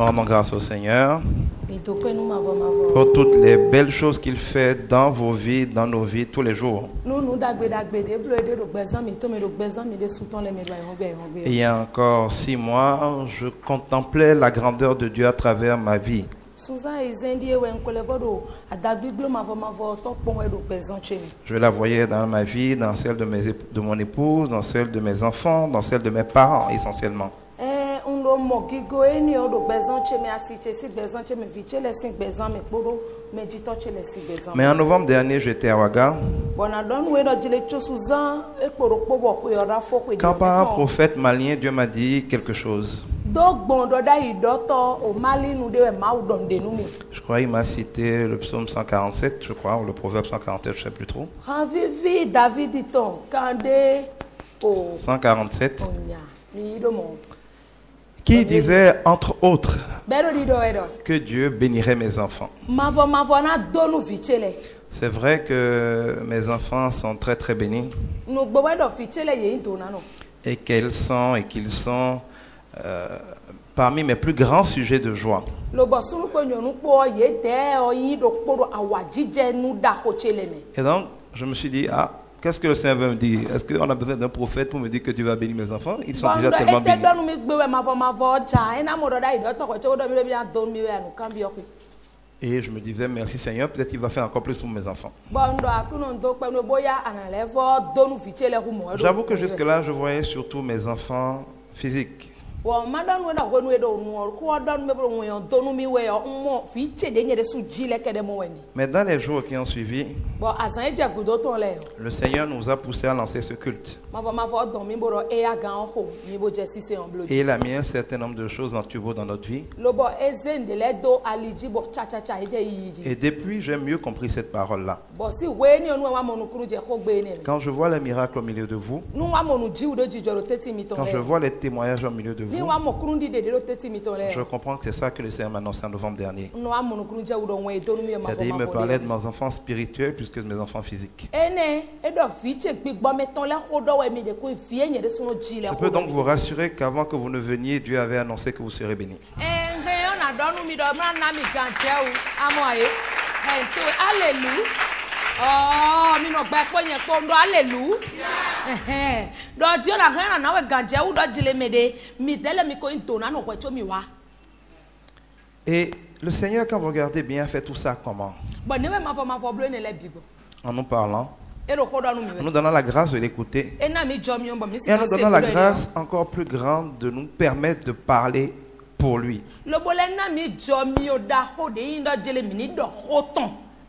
Rendons grâce au Seigneur pour toutes les belles choses qu'il fait dans vos vies, dans nos vies tous les jours. Et il y a encore 6 mois, je contemplais la grandeur de Dieu à travers ma vie. Je la voyais dans ma vie, dans celle de mon épouse, dans celle de mes enfants, dans celle de mes parents essentiellement. Mais en novembre dernier, j'étais à Ouaga. Quand par un prophète malien, Dieu m'a dit quelque chose. Je crois qu'il m'a cité le psaume 147, je crois, ou le proverbe 147, je ne sais plus trop. 147. Qui disait, entre autres, que Dieu bénirait mes enfants. C'est vrai que mes enfants sont très très bénis. Et qu'ils sont parmi mes plus grands sujets de joie. Et donc, je me suis dit, qu'est-ce que le Seigneur veut me dire? Est-ce qu'on a besoin d'un prophète pour me dire que Dieu va bénir mes enfants? Ils sont déjà tellement bénis. Et je me disais, merci Seigneur, peut-être qu'il va faire encore plus pour mes enfants. J'avoue que jusque-là, je voyais surtout mes enfants physiques. Mais dans les jours qui ont suivi, le Seigneur nous a poussés à lancer ce culte. Et il a mis un certain nombre de choses en turbo dans notre vie. Et depuis, j'ai mieux compris cette parole-là. Quand je vois les miracles au milieu de vous, quand je vois les témoignages au milieu de vous, je comprends que c'est ça que le Seigneur m'a annoncé en novembre dernier. Il me parlait de mes enfants spirituels plus que de mes enfants physiques. Je peux donc vous rassurer qu'avant que vous ne veniez, Dieu avait annoncé que vous serez bénis. Et le Seigneur, quand vous regardez bien, fait tout ça comment? En nous parlant, en nous donnant la grâce de l'écouter, et en nous donnant la grâce encore plus grande de nous permettre de parler pour lui.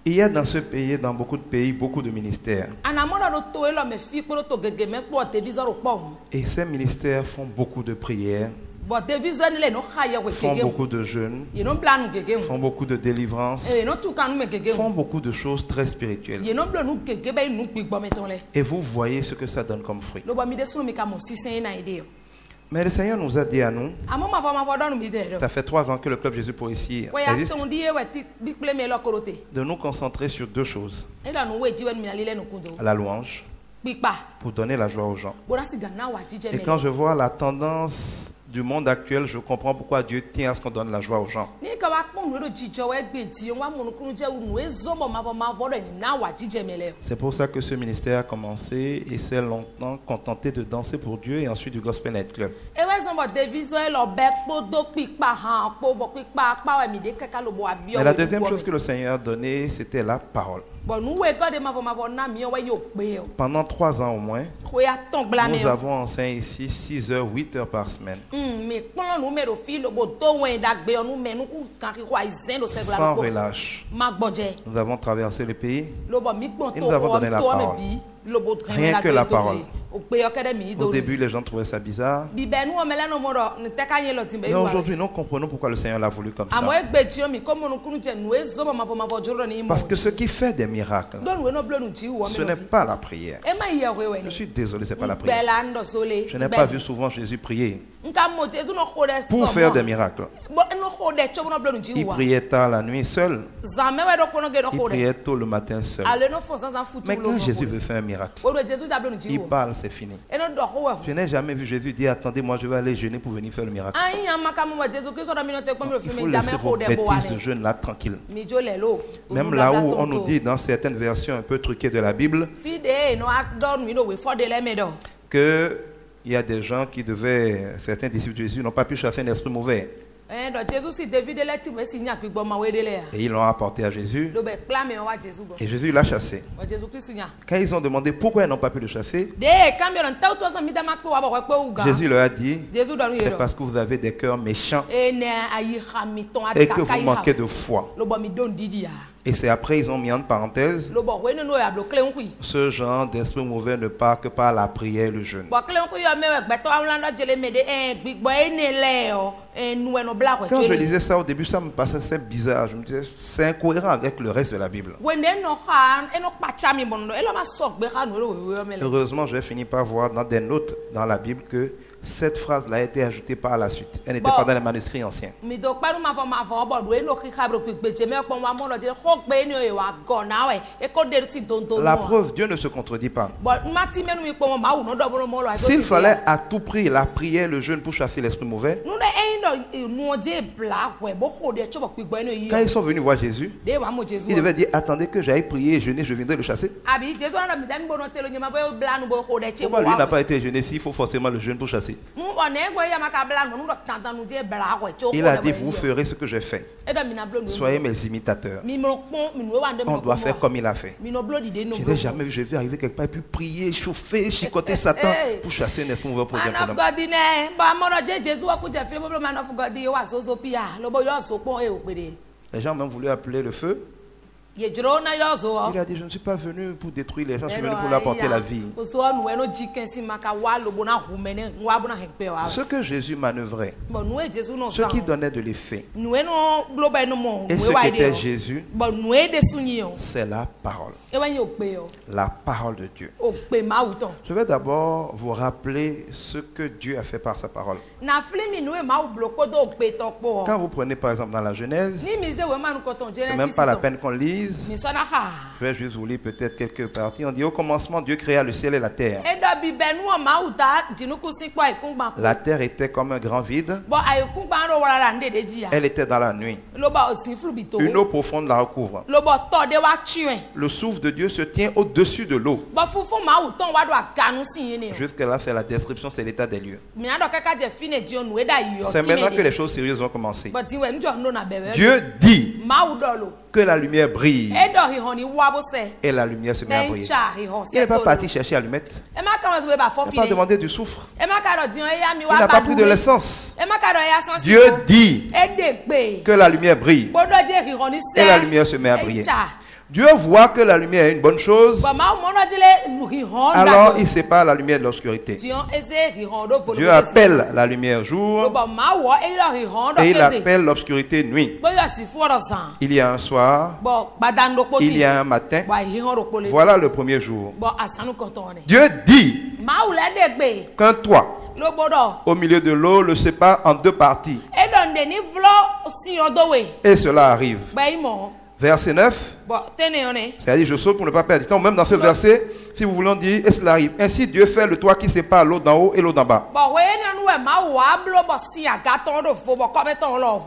Il y a dans ce pays, dans beaucoup de pays, beaucoup de ministères. Et ces ministères font beaucoup de prières, font beaucoup de jeûnes, font beaucoup de délivrances, font beaucoup de choses très spirituelles. Et vous voyez ce que ça donne comme fruit. Mais le Seigneur nous a dit à nous, ça fait 3 ans que le Club Jésus pour ici existe, de nous concentrer sur 2 choses. La louange, pour donner la joie aux gens. Et quand je vois la tendance du monde actuel, je comprends pourquoi Dieu tient à ce qu'on donne la joie aux gens. C'est pour ça que ce ministère a commencé et s'est longtemps contenté de danser pour Dieu et ensuite du Gospel Night Club. Mais la deuxième chose que le Seigneur a donnée, c'était la parole. Pendant 3 ans au moins, nous avons enseigné ici 6 heures, 8 heures par semaine. Sans relâche. Nous avons traversé le pays et nous avons donné la parole. Rien que la parole. Au début, les gens trouvaient ça bizarre. Mais aujourd'hui, nous comprenons pourquoi le Seigneur l'a voulu comme ça. Parce que ce qui fait des miracles, ce n'est pas la prière. Je suis désolé, ce n'est pas la prière. Je n'ai pas vu souvent Jésus prier pour faire des miracles. Il priait tard la nuit seul. Il priait tôt le matin seul. Mais quand Jésus veut faire un miracle, il parle, c'est fini. Je n'ai jamais vu Jésus dire attendez, moi je vais aller jeûner pour venir faire le miracle. Il faut laisser vos bêtises de jeûne là tranquille. Même là où on nous dit dans certaines versions un peu truquées de la Bible que il y a des gens qui devaient, certains disciples de Jésus n'ont pas pu chasser un esprit mauvais. Et ils l'ont apporté à Jésus. Et Jésus l'a chassé. Quand ils ont demandé pourquoi ils n'ont pas pu le chasser, Jésus leur a dit c'est parce que vous avez des cœurs méchants et que vous manquez de foi. Et c'est après ils ont mis en parenthèse ce genre d'esprit mauvais ne part que par la prière et le jeûne. Quand je lisais ça au début, ça me passait bizarre. Je me disais, c'est incohérent avec le reste de la Bible. Heureusement, j'ai fini par voir dans des notes dans la Bible que cette phrase-là a été ajoutée par la suite. Elle n'était pas dans les manuscrits anciens. La preuve, Dieu ne se contredit pas. S'il fallait à tout prix la prière, le jeûne pour chasser l'esprit mauvais, quand ils sont venus voir Jésus, ils devaient dire attendez que j'aille prier et jeûner, je viendrai le chasser. Pourquoi lui n'a pas été jeûné s'il faut forcément le jeûne pour chasser? Il a dit vous ferez ce que j'ai fait. Soyez mes imitateurs. On doit faire comme il a fait. Je n'ai jamais vu Jésus arriver quelque part et puis prier, chauffer, chicoter Satan pour chasser un esprit mauvais pour un homme. Les gens ont même voulu appeler le feu. Il a dit je ne suis pas venu pour détruire les gens, je suis venu pour leur apporter la vie. Ce que Jésus manœuvrait, ce qui donnait de l'effet, et ce qui était Jésus, c'est la parole. La parole de Dieu. Je vais d'abord vous rappeler ce que Dieu a fait par sa parole. Quand vous prenez par exemple dans la Genèse, c'est même pas la peine qu'on lise. Je vais juste vous lire peut-être quelques parties. On dit au commencement Dieu créa le ciel et la terre. La terre était comme un grand vide. Elle était dans la nuit. Une eau profonde la recouvre. Le souffle de Dieu se tient au-dessus de l'eau. Jusque là c'est la description, c'est l'état des lieux. C'est maintenant que les choses sérieuses vont commencer. Dieu dit que la lumière brille. Et la lumière se met à briller. Il n'est pas parti chercher allumette. Il n'a pas demandé du soufre. Il n'a pas pris de l'essence. Dieu dit que la lumière brille. Et la lumière se met à briller. Dieu voit que la lumière est une bonne chose. Alors il sépare la lumière de l'obscurité. Dieu appelle la lumière jour et il appelle l'obscurité nuit. Il y a un soir, il y a un matin. Voilà le premier jour. Dieu dit qu'un toit au milieu de l'eau le sépare en deux parties. Et cela arrive. Verset 9, c'est-à-dire je saute pour ne pas perdre du temps. Même dans ce verset, si vous voulez dire, et cela arrive. Ainsi Dieu fait le toit qui sépare l'eau d'en haut et l'eau d'en bas.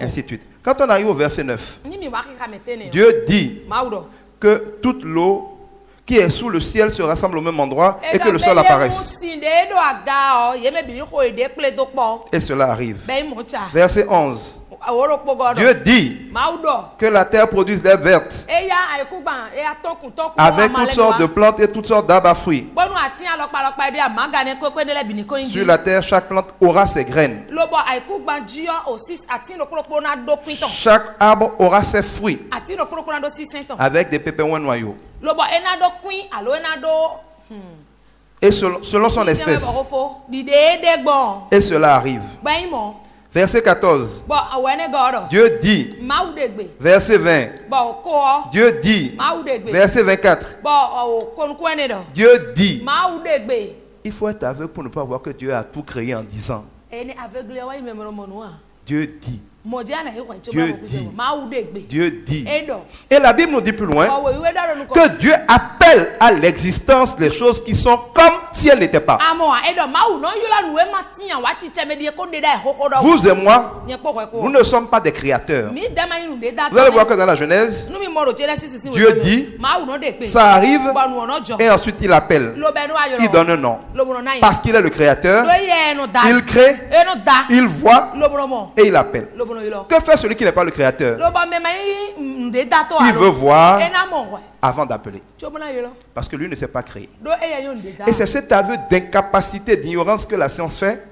Ainsi de suite. Quand on arrive au verset 9, Dieu dit que toute l'eau qui est sous le ciel se rassemble au même endroit et que le sol apparaisse. Et cela arrive. Verset 11. Dieu dit que la terre produise des herbes vertes avec toutes sortes de plantes et toutes sortes d'arbres à fruits. Sur la terre, chaque plante aura ses graines. Chaque arbre aura ses fruits avec des pépins ou un noyau. Et selon son espèce. Et cela arrive. Verset 14. Dieu dit. Verset 20. Dieu dit. Verset 24. Dieu dit. Il faut être aveugle pour ne pas voir que Dieu a tout créé en disant. Dieu dit. Dieu dit. Et la Bible nous dit plus loin que Dieu appelle à l'existence les choses qui sont comme si elles n'étaient pas. Vous et moi, nous ne sommes pas des créateurs. Vous allez voir que dans la Genèse, Dieu dit, ça arrive, et ensuite il appelle. Il donne un nom. Parce qu'il est le créateur, il crée, il voit, et il appelle. Que fait celui qui n'est pas le créateur? Il veut voir avant d'appeler. Parce que lui ne s'est pas créé. Et c'est cet aveu d'incapacité, d'ignorance que la science fait.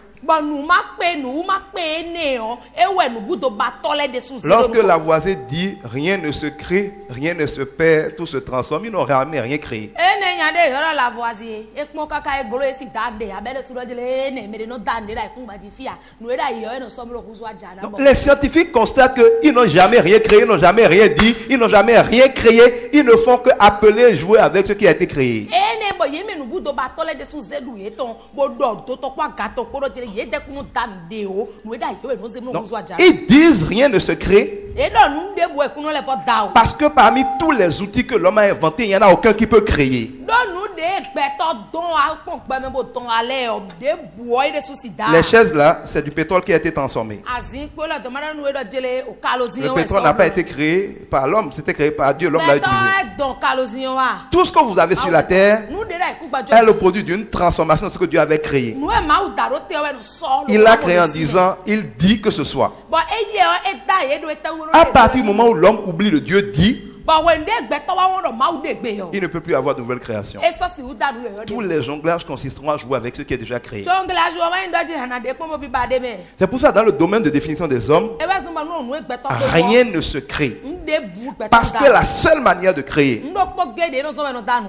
Lorsque Lavoisier dit rien ne se crée, rien ne se perd, tout se transforme, il n'aurait jamais rien créé. Donc, les scientifiques constatent qu'ils n'ont jamais rien créé, ils n'ont jamais rien dit, ils n'ont jamais rien créé, ils ne font que appeler et jouer avec ce qui a été créé. Donc, ils disent rien ne se crée parce que parmi tous les outils que l'homme a inventés, il n'y en a aucun qui peut créer. Les chaises là, c'est du pétrole qui a été transformé. Le pétrole n'a pas été créé par l'homme, c'était créé par Dieu, l'homme l'a utilisé. Tout ce que vous avez sur la terre est le produit d'une transformation de ce que Dieu avait créé. Il l'a créé en disant, il dit que ce soit. À partir du moment où l'homme oublie le Dieu dit, il ne peut plus avoir de nouvelle création. Tous les jonglages consisteront à jouer avec ce qui est déjà créé. C'est pour ça, dans le domaine de définition des hommes, rien ne se crée. Parce que la seule manière de créer,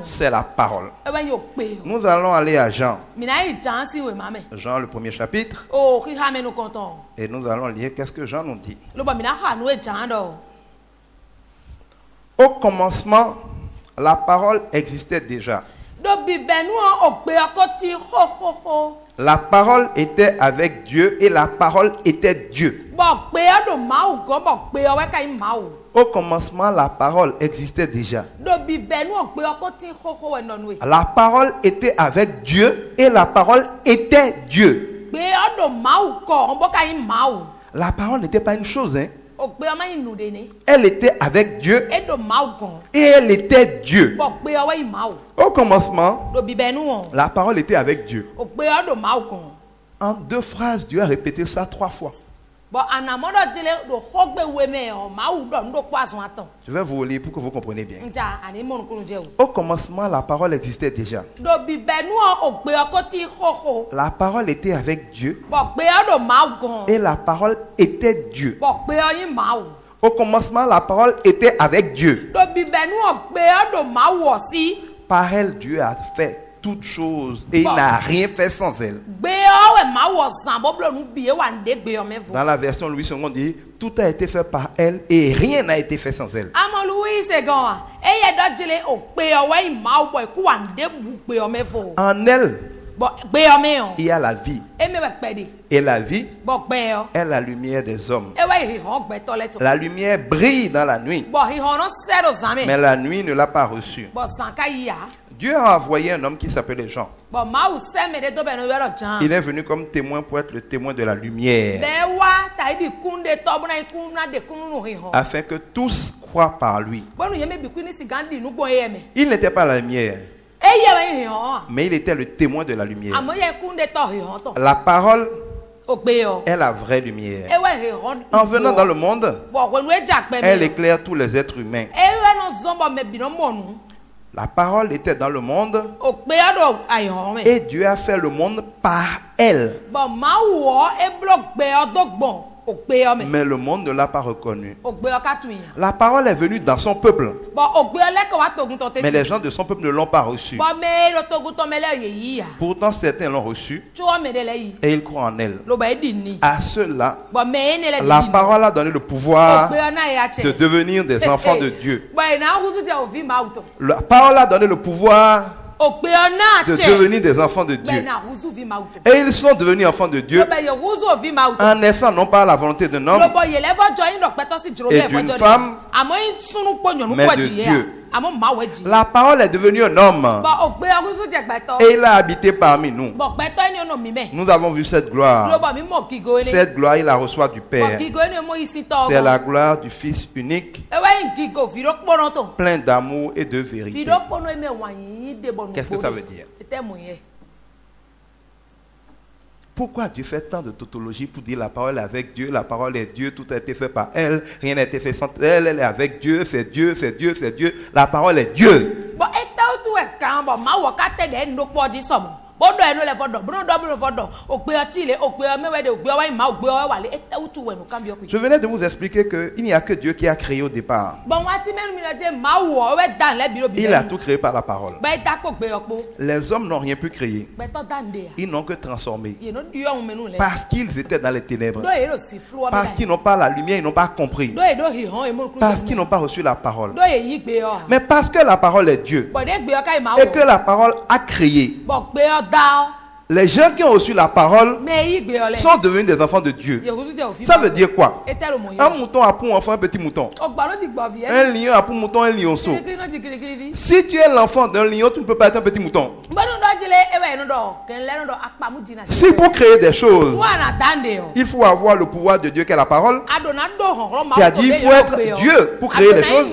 c'est la parole. Nous allons aller à Jean. Jean, le premier chapitre. Et nous allons lire qu'est-ce que Jean nous dit. Au commencement, la parole existait déjà. La parole était avec Dieu et la parole était Dieu. Au commencement, la parole existait déjà. La parole était avec Dieu et la parole était Dieu. La parole n'était pas une chose, hein? Elle était avec Dieu et elle était Dieu. Au commencement, la parole était avec Dieu. En deux phrases, Dieu a répété ça 3 fois. Je vais vous lire pour que vous compreniez bien. Au commencement, la parole existait déjà. La parole était avec Dieu et la parole était Dieu. Au commencement, la parole était avec Dieu. Par elle, Dieu a fait toutes choses et il n'a rien fait sans elle. Dans la version Louis II, on dit tout a été fait par elle et rien n'a été fait sans elle. En elle, il y a la vie. Et la vie est la lumière des hommes. La lumière brille dans la nuit, mais la nuit ne l'a pas reçue. Dieu a envoyé un homme qui s'appelait Jean. Il est venu comme témoin pour être le témoin de la lumière, afin que tous croient par lui. Il n'était pas la lumière, mais il était le témoin de la lumière. La parole est la vraie lumière. En venant dans le monde, elle éclaire tous les êtres humains. La parole était dans le monde et Dieu a fait le monde par elle. Mais le monde ne l'a pas reconnu. La parole est venue dans son peuple, mais les gens de son peuple ne l'ont pas reçue. Pourtant certains l'ont reçue et ils croient en elle. À ceux-là, la parole a donné le pouvoir de devenir des enfants de Dieu. La parole a donné le pouvoir de devenir des enfants de Dieu. Et ils sont devenus enfants de Dieu en naissant non pas à la volonté d'un homme et d'une femme, mais de Dieu. La parole est devenue un homme et il a habité parmi nous. Nous avons vu cette gloire. Cette gloire, il la reçoit du Père. C'est la gloire du Fils unique, plein d'amour et de vérité. Qu'est-ce que ça veut dire? Pourquoi Dieu fait tant de tautologie pour dire la parole est avec Dieu, la parole est Dieu, tout a été fait par elle, rien n'a été fait sans elle, elle est avec Dieu, c'est Dieu, c'est Dieu, c'est Dieu, la parole est Dieu. Je venais de vous expliquer qu'il n'y a que Dieu qui a créé au départ. Il a tout créé par la parole. Les hommes n'ont rien pu créer. Ils n'ont que transformé. Parce qu'ils étaient dans les ténèbres. Parce qu'ils n'ont pas la lumière, ils n'ont pas compris. Parce qu'ils n'ont pas reçu la parole. Mais parce que la parole est Dieu et que la parole a créé, les gens qui ont reçu la parole sont devenus des enfants de Dieu. Ça veut dire quoi? Un mouton a pour enfant un petit mouton. Un lion a pour mouton un lionceau. Si tu es l'enfant d'un lion, tu ne peux pas être un petit mouton. Si pour créer des choses, il faut avoir le pouvoir de Dieu qui est la parole, qui a dit il faut être Dieu pour créer des choses.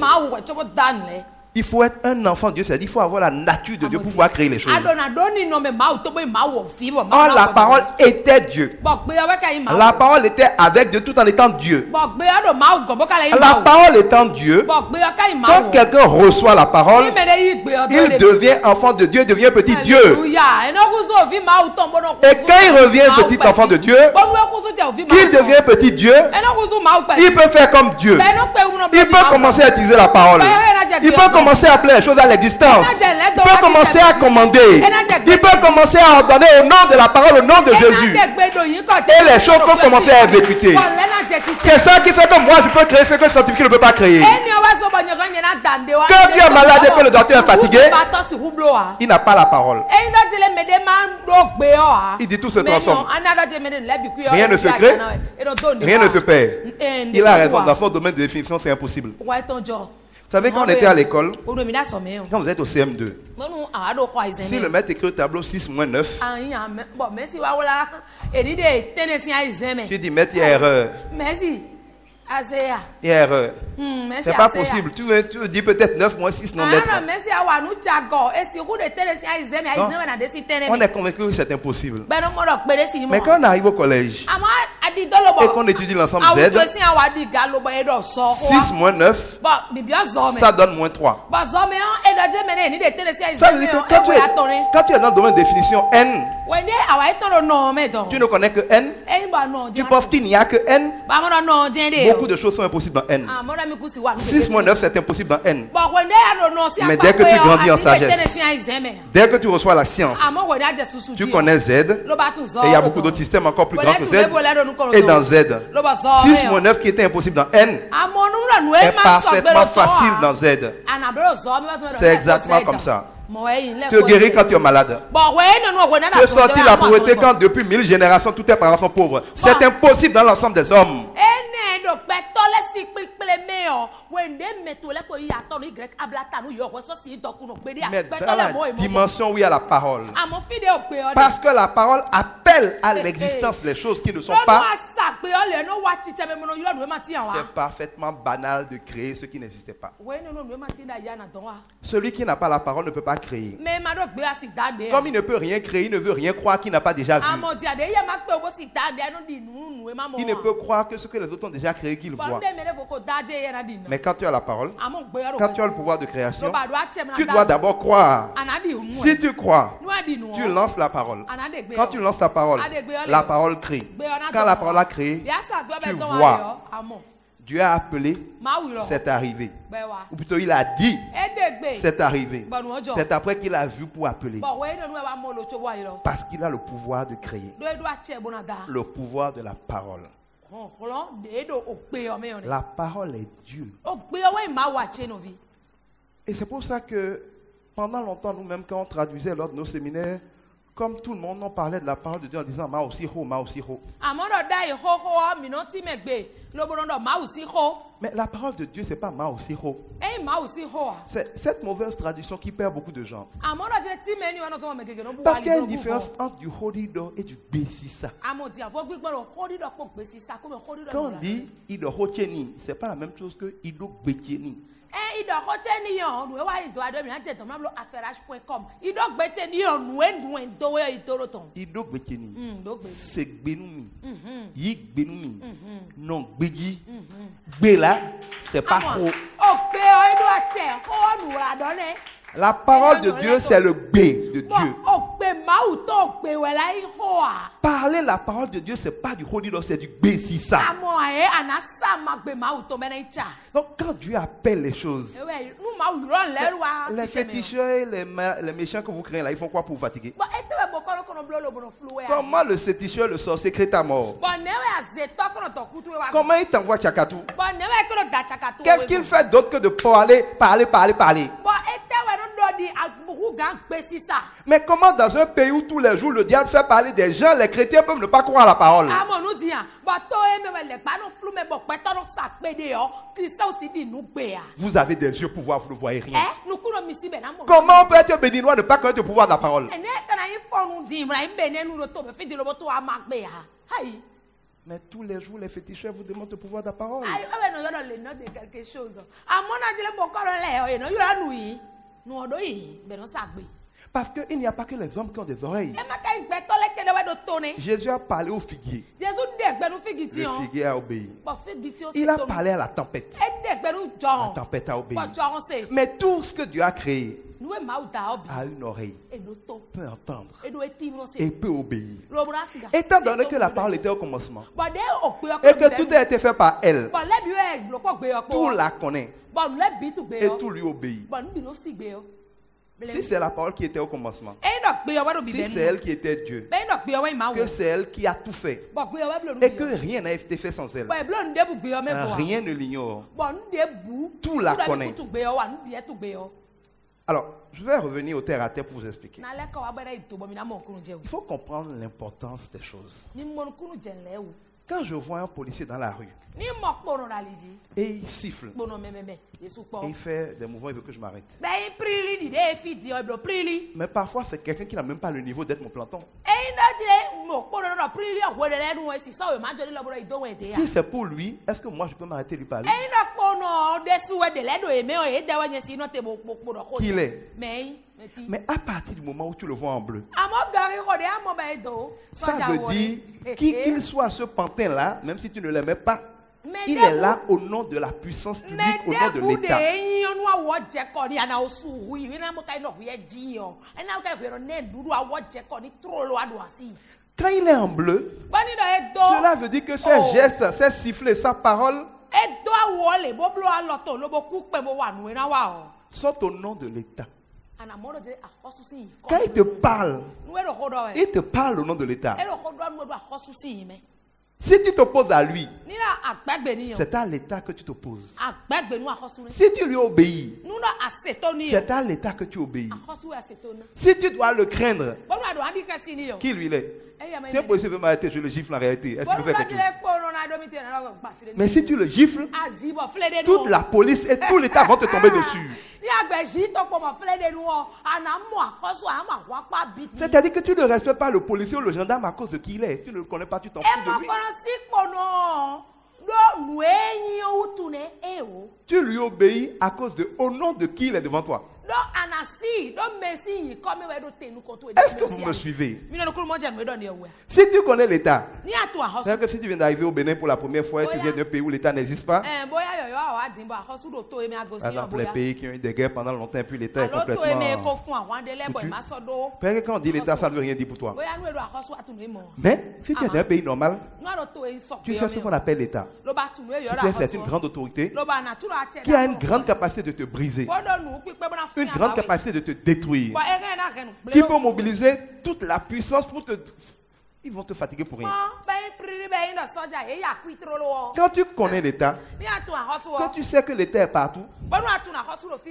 Il faut être un enfant de Dieu, c'est-à-dire qu'il faut avoir la nature de Dieu pour pouvoir créer les choses. Or, la parole était Dieu. La parole était avec Dieu tout en étant Dieu. La parole étant Dieu, quand quelqu'un reçoit la parole, il devient enfant de Dieu, devient petit Dieu. Et quand il revient petit enfant de Dieu, qu'il devient petit Dieu, il peut faire comme Dieu. Il peut commencer à utiliser la parole. Il peut commencer à appeler les choses à l'existence. Il peut commencer à commander. Il peut commencer à ordonner au nom de la parole, au nom de Jésus. Et les choses peuvent commencer à exécuter. C'est ça qui fait que moi je peux créer ce que le scientifique ne peut pas créer. Quand tu es malade et que le docteur est fatigué, il n'a pas la parole. Il dit tout se transforme. Rien ne se crée, rien ne se perd. Il a raison, dans son domaine de définition, c'est impossible. Vous savez, quand on était à l'école, quand vous êtes au CM2, si le maître écrit au tableau 6 moins 9, tu dis, maître, il y a erreur. Il y a erreur. C'est pas possible. Tu veux dire peut-être 9 moins 6 non maître. On est convaincu que c'est impossible. Mais quand on arrive au collège et qu'on étudie l'ensemble Z, 6 moins 9, ça donne moins 3. Ça veut dire que quand tu es dans le domaine de définition N, tu ne connais que N. Tu penses qu'il n'y a que N. Beaucoup de choses sont impossibles dans N. 6 moins 9, c'est impossible dans N. Mais dès que tu grandis en sagesse, dès que tu reçois la science, tu connais Z. Et il y a beaucoup d'autres systèmes encore plus grands que Z. Et dans Z, 6 moins 9 qui était impossible dans N est parfaitement facile dans Z. C'est exactement comme ça. Te guérir quand tu es malade. Te sortir la pauvreté quand depuis 1000 générations tous tes parents sont pauvres. C'est impossible dans l'ensemble des hommes. Mais dans la dimension où il y a la parole, parce que la parole appelle à l'existence les choses qui ne sont pas, c'est parfaitement banal de créer ce qui n'existait pas. Celui qui n'a pas la parole ne peut pas créer. Comme il ne peut rien créer, il ne veut rien croire qu'il n'a pas déjà vu. Il ne peut croire que ce que les autres ont déjà créé qu'il voit. Mais quand tu as la parole, quand tu as le pouvoir de création, tu dois d'abord croire. Si tu crois, tu lances la parole. Quand tu lances la parole crée. Quand la parole a créé, tu vois. Dieu a appelé, c'est arrivé. Ou plutôt il a dit, c'est arrivé. C'est après qu'il a vu pour appeler. Parce qu'il a le pouvoir de créer. Le pouvoir de la parole. La parole est Dieu. Et c'est pour ça que pendant longtemps, nous-mêmes, quand on traduisait lors de nos séminaires, comme tout le monde, on parlait de la parole de Dieu en disant ma aussi ho, ma aussi ho. Mais la parole de Dieu, ce n'est pas ma aussi ho. C'est cette mauvaise traduction qui perd beaucoup de gens. Parce qu'il y a une différence entre du hodido et du besissa. Quand on dit ido hocheni, ce n'est pas la même chose que ido betieni. Ido betieni, c'est benumi, yik benumi, non beji, bela, c'est pas ho. La parole de Dieu, c'est le B de Dieu. Parler la parole de Dieu, ce n'est pas du hodido, c'est du besissa. Donc quand Dieu appelle les choses, les féticheurs et les méchants que vous créez là, ils font quoi pour vous fatiguer? Comment le féticheur, le sorcier crée ta mort? Comment il t'envoie Tchakatou? Qu'est-ce qu'il fait d'autre que de parler? Mais comment dans un pays où tous les jours le diable fait parler des gens, les chrétiens peuvent ne pas croire à la parole? Vous avez des yeux pour voir, vous ne voyez rien. Comment on peut être béninois et ne pas connaître le pouvoir de la parole? Mais tous les jours, les féticheurs vous demandent le pouvoir de la parole. Parce qu'il n'y a pas que les hommes qui ont des oreilles. Jésus a parlé au figuier. Le figuier a obéi. Il a parlé à la tempête. La tempête a obéi. Mais tout ce que Dieu a créé a une oreille, peut entendre et peut obéir. Étant donné que la parole était au commencement et que tout a été fait par elle, tout la connaît et tout lui obéit. Si c'est la parole qui était au commencement, si c'est elle qui était Dieu, que c'est elle qui a tout fait et que rien n'a été fait sans elle, rien ne l'ignore, tout la connaît. Alors, je vais revenir au terre à terre pour vous expliquer. Il faut comprendre l'importance des choses. Quand je vois un policier dans la rue et il siffle et il fait des mouvements, il veut que je m'arrête. Mais parfois c'est quelqu'un qui n'a même pas le niveau d'être mon planton. Si c'est pour lui, est-ce que moi je peux m'arrêter et lui parler? Qui il est? Mais à partir du moment où tu le vois en bleu, ça veut dire qu'il soit ce pantin-là, même si tu ne l'aimais pas, il est là au nom de la puissance publique, au nom de l'État. Quand il est en bleu, cela veut dire que ses gestes, ses sifflets, sa parole sont au nom de l'État. Quand il te parle au nom de l'État. Si tu t'opposes à lui, c'est à l'État que tu t'opposes. Si tu lui obéis, c'est à l'État que tu obéis. Si tu dois le craindre, qui lui est? Si un policier veut m'arrêter, je le gifle en réalité. Est-ce qu'il peut faire quelque chose? Mais si tu le gifles, toute la police et tout l'État vont te tomber dessus. C'est-à-dire que tu ne respectes pas le policier ou le gendarme à cause de qui il est. Tu ne le connais pas, tu t'en fous de lui. Tu lui obéis à cause au nom de qui il est devant toi. Est-ce que vous me suivez? Si tu connais l'État, c'est-à-dire que si tu viens d'arriver au Bénin pour la première fois et tu viens d'un pays où l'État n'existe pas, par exemple les pays qui ont eu des guerres pendant longtemps et puis l'État est complètement... Peut-être que quand on dit l'État, ça ne veut rien dire pour toi. Mais si tu es dans un pays normal, tu sais ce qu'on appelle l'État. Tu sais, c'est une grande autorité qui a une grande capacité de te briser, une grande capacité de te détruire, qui peut mobiliser toute la puissance pour te... Ils vont te fatiguer pour rien. Quand tu connais l'État, quand tu sais que l'État est partout,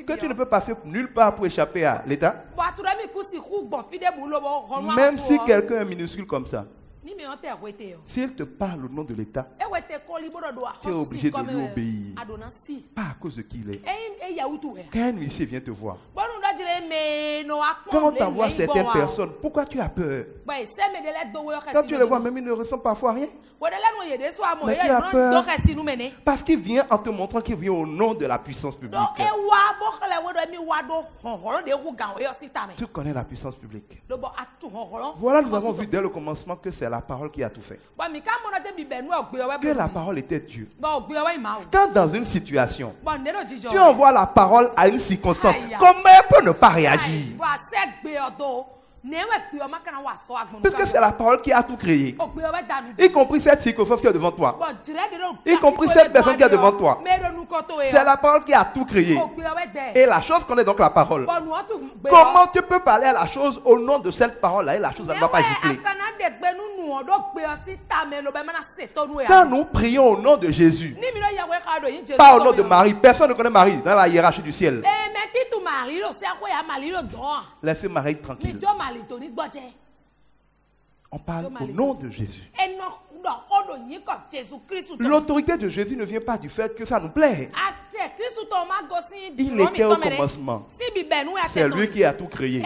que tu ne peux pas faire nulle part pour échapper à l'État, même si quelqu'un est minuscule comme ça, s'il te parle au nom de l'État, tu es obligé de lui obéir. Pas à cause de qui il est. Quand un huissier vient te voir, quand on t'envoie certaines personnes, pourquoi tu as peur? Quand tu les vois, même ils ne ressemblent parfois à rien. Mais tu as peur parce qu'il vient en te montrant qu'il vient au nom de la puissance publique. Tu connais la puissance publique. Voilà, nous avons vu dès le commencement que c'est la parole qui a tout fait. Que la parole était Dieu. Quand dans une situation, tu envoies la parole à une circonstance, comment elle peut ne pas réagir? Parce que c'est la parole qui a tout créé. Y compris cette circonstance qui est devant toi. Y compris cette personne qui est devant toi. C'est la parole qui a tout créé. Et la chose connaît donc la parole. Comment tu peux parler à la chose au nom de cette parole-là et la chose ne va pas gifler? Quand nous prions au nom de Jésus, pas au nom de Marie, personne ne connaît Marie dans la hiérarchie du ciel. Laissez Marie tranquille. On parle au nom de Jésus. L'autorité de Jésus ne vient pas du fait que ça nous plaît. Il était au commencement. C'est lui qui a tout créé.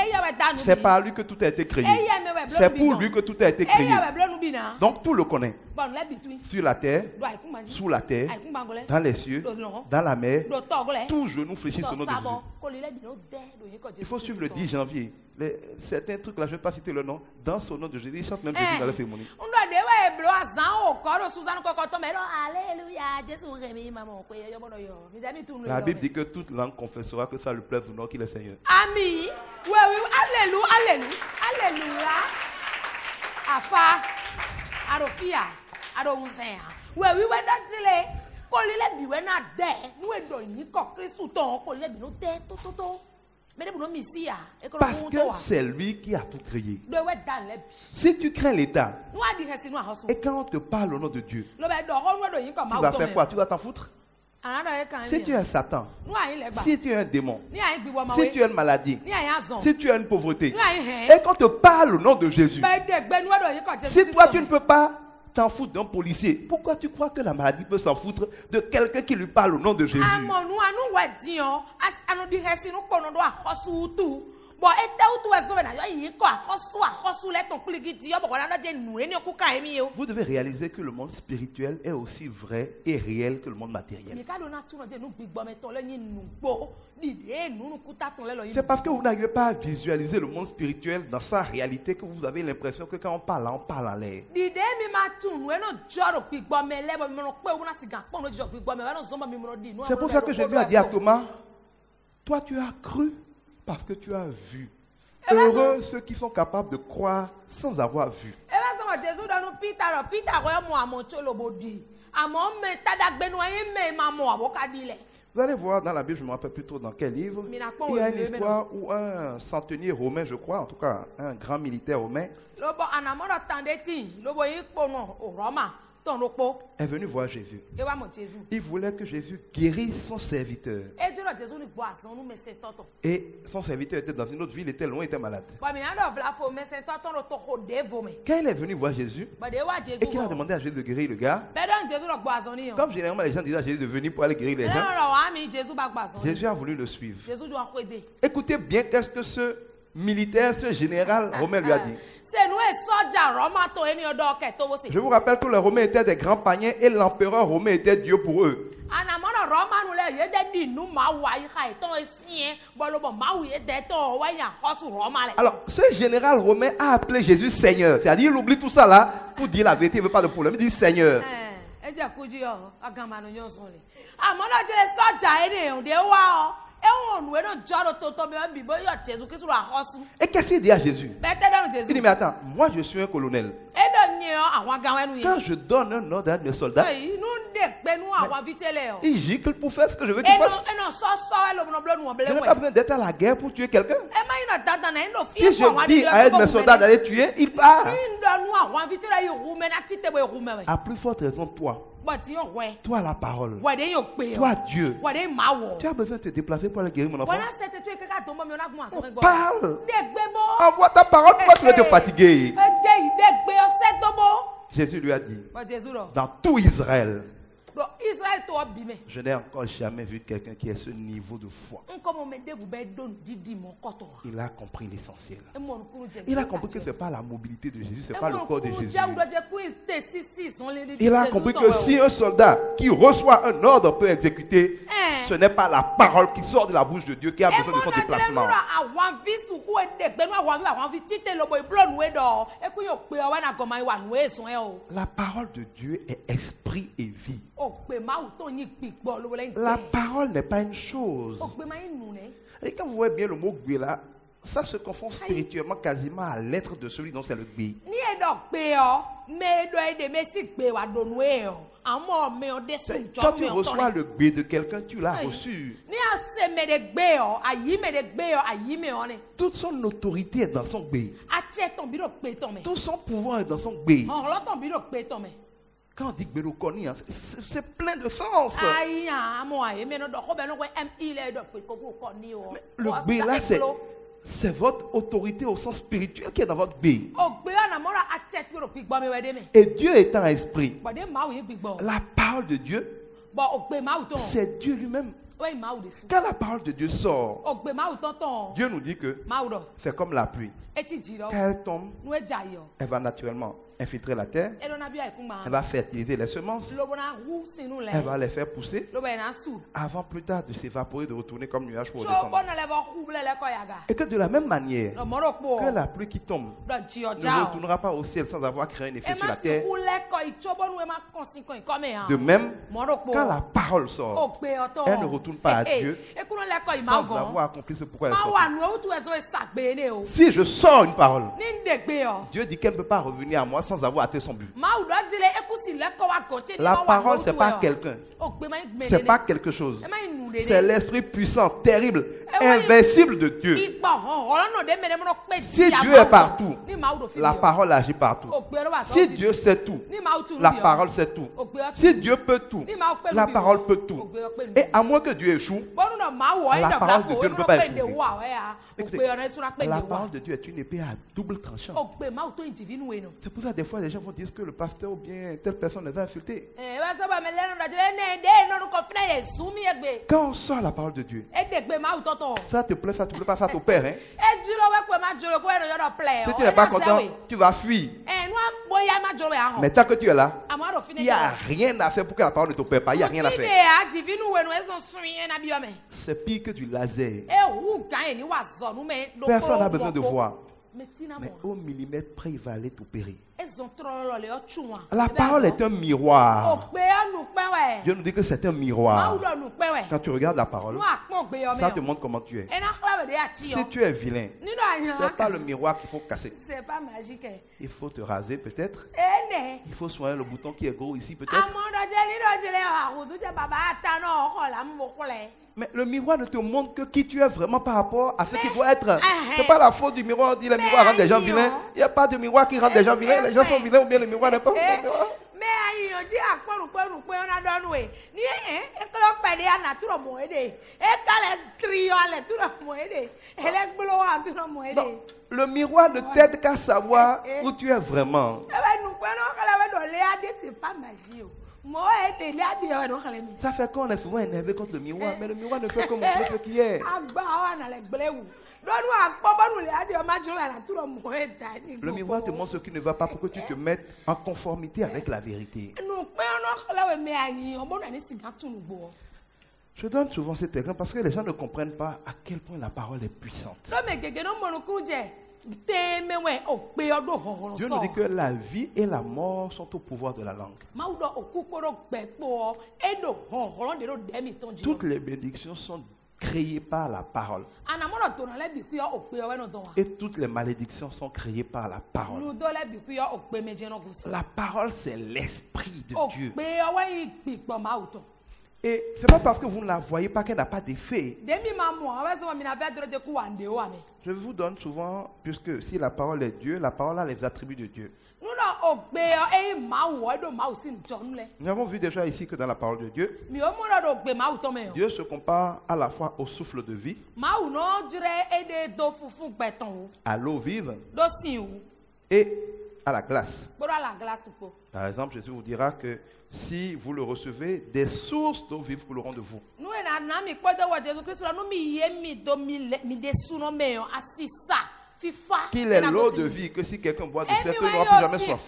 C'est par lui que tout a été créé. C'est pour lui que tout a été créé. Donc tout le connaît. Sur la terre, sous la terre, dans les cieux, dans la mer, tout genou fléchit au nom de Jésus. Il faut suivre le 10 janvier. Certains trucs là, je ne vais pas citer le nom, dans son nom de Jésus, ils chantent même Jésus dans la cérémonie. La Bible dit que toute langue confessera que ça lui plaise ou non qu'il est Seigneur. Amen. Oui, alléluia, alléluia, alléluia. Afa, Arofia, Aromsea. Oui, parce que c'est lui qui a tout créé. Si tu crains l'État, et quand on te parle au nom de Dieu, tu vas faire quoi? Tu vas t'en foutre? Si tu es un Satan, si tu es un démon, si tu es une maladie, si tu as une pauvreté, et qu'on te parle au nom de Jésus, si toi tu ne peux pas t'en foutre d'un policier, pourquoi tu crois que la maladie peut s'en foutre de quelqu'un qui lui parle au nom de Jésus? Vous devez réaliser que le monde spirituel est aussi vrai et réel que le monde matériel. C'est parce que vous n'arrivez pas à visualiser le monde spirituel dans sa réalité que vous avez l'impression que quand on parle en l'air. C'est pour ça que Jésus a dit à Thomas, toi tu as cru parce que tu as vu. Heureux ceux qui sont capables de croire sans avoir vu. Vous allez voir dans la Bible, je ne me rappelle plus trop dans quel livre, il y a une histoire où un centenier romain, je crois, en tout cas un grand militaire romain, est venu voir Jésus. Il voulait que Jésus guérisse son serviteur. Et son serviteur était dans une autre ville, il était loin, il était malade. Quand il est venu voir Jésus et qu'il a demandé à Jésus de guérir le gars, comme généralement les gens disaient à Jésus de venir pour aller guérir les gens, Jésus a voulu le suivre. Écoutez bien qu'est-ce que ce militaire, ce général romain lui a dit. Je vous rappelle que les Romains étaient des grands païens et l'empereur romain était Dieu pour eux. Alors, ce général romain a appelé Jésus Seigneur. C'est-à-dire, il oublie tout ça là pour dire la vérité, il ne veut pas de problème. Il dit Seigneur. Et qu'est-ce qu'il dit à Jésus? Il dit, mais attends, moi je suis un colonel. Quand je donne un ordre à mes soldats, ils giclent pour faire ce que je veux qu'ils fassent. Je n'ai pas besoin d'être à la guerre pour tuer quelqu'un. Si je dis à mes soldats d'aller tuer, ils partent. À plus forte raison, toi. Toi la parole. Toi Dieu. Tu as besoin de te déplacer pour aller guérir mon enfant. Parle. Envoie ta parole pour tu vas te fatiguer. Jésus lui a dit, dans tout Israël, je n'ai encore jamais vu quelqu'un qui ait ce niveau de foi. Il a compris l'essentiel. Il a compris que ce n'est pas la mobilité de Jésus, ce n'est pas le corps de Jésus. Il a compris que si un soldat qui reçoit un ordre peut exécuter, ce n'est pas la parole qui sort de la bouche de Dieu qui a besoin de son déplacement. La parole de Dieu est esprit et vie. La parole n'est pas une chose. Et quand vous voyez bien le mot gbé là, ça se confond spirituellement quasiment à l'être de celui dont c'est le gbé. Quand tu reçois le gbé de quelqu'un, tu l'as reçu. Toute son autorité est dans son gbé. Tout son pouvoir est dans son gbé. Quand on dit Gbélokoni, c'est plein de sens. Le gbé là, c'est votre autorité au sens spirituel qui est dans votre gbé. Et Dieu étant esprit, la parole de Dieu, c'est Dieu lui-même. Quand la parole de Dieu sort, Dieu nous dit que c'est comme la pluie. Quand elle tombe, elle va naturellement infiltrer la terre, elle va fertiliser les semences, elle va les faire pousser, avant plus tard de s'évaporer, de retourner comme nuage pour descendre. Et que de la même manière que la pluie qui tombe ne retournera pas au ciel sans avoir créé un effet sur la terre, de même, quand la parole sort, elle ne retourne pas à Dieu sans avoir accompli ce pourquoi elle sort. Si je sors une parole, Dieu dit qu'elle ne peut pas revenir à moi sans avoir atteint son but. La parole, ce n'est pas quelqu'un. Ce n'est pas quelque chose. C'est l'esprit puissant, terrible, invincible de Dieu. Si Dieu est partout, la parole agit partout. Si Dieu sait tout, la parole sait tout. Si Dieu peut tout, la parole peut tout. Et à moins que Dieu échoue, la parole de Dieu ne peut pas échouer. Écoutez, la parole de Dieu est une épée à double tranchant. C'est pour ça des fois les gens vont dire que le pasteur ou bien telle personne les a insultés. Quand on sort la parole de Dieu, ça te plaît, ça te plaît pas, ça t'opère. Hein? Si tu n'es pas content, tu vas fuir. Mais tant que tu es là, il n'y a rien à faire pour que la parole ne t'opère pas. Il n'y a rien à faire. C'est pire que du laser. Personne n'a besoin de voir. Mais au millimètre près, il va aller t'opérer. La parole est un miroir. Dieu nous dit que c'est un miroir. Quand tu regardes la parole, ça te montre comment tu es. Si tu es vilain, ce n'est pas le miroir qu'il faut casser. Il faut te raser peut-être. Il faut soigner le bouton qui est gros ici peut-être. Mais le miroir ne te montre que qui tu es vraiment par rapport à ce qu'il doit être. Ce n'est pas la faute du miroir. On dit que le miroir rend des gens vilains. Il n'y a pas de miroir qui rend des gens vilains. Les gens sont vilains ou bien le miroir n'est pas vilain. Non, le miroir ne t'aide qu'à savoir où tu es vraiment. Ça fait qu'on est souvent énervé contre le miroir, mais le miroir ne fait que montrer ce qui est. Le miroir te montre ce qui ne va pas pour que tu te mettes en conformité avec la vérité. Je donne souvent cet exemple parce que les gens ne comprennent pas à quel point la parole est puissante. Dieu nous dit que la vie et la mort sont au pouvoir de la langue. Toutes les bénédictions sont créées par la parole. Et toutes les malédictions sont créées par la parole. La parole, c'est l'esprit de Dieu. Et ce n'est pas parce que vous ne la voyez pas qu'elle n'a pas d'effet. Je vous donne souvent, puisque si la parole est Dieu, la parole a les attributs de Dieu. Nous avons vu déjà ici que dans la parole de Dieu, Dieu se compare à la fois au souffle de vie, à l'eau vive et à la glace. Par exemple, Jésus vous dira que si vous le recevez, des sources d'eau vive couleront de vous. Qu'il est l'eau de vie, que si quelqu'un boit de cette eau, il n'aura plus jamais soif.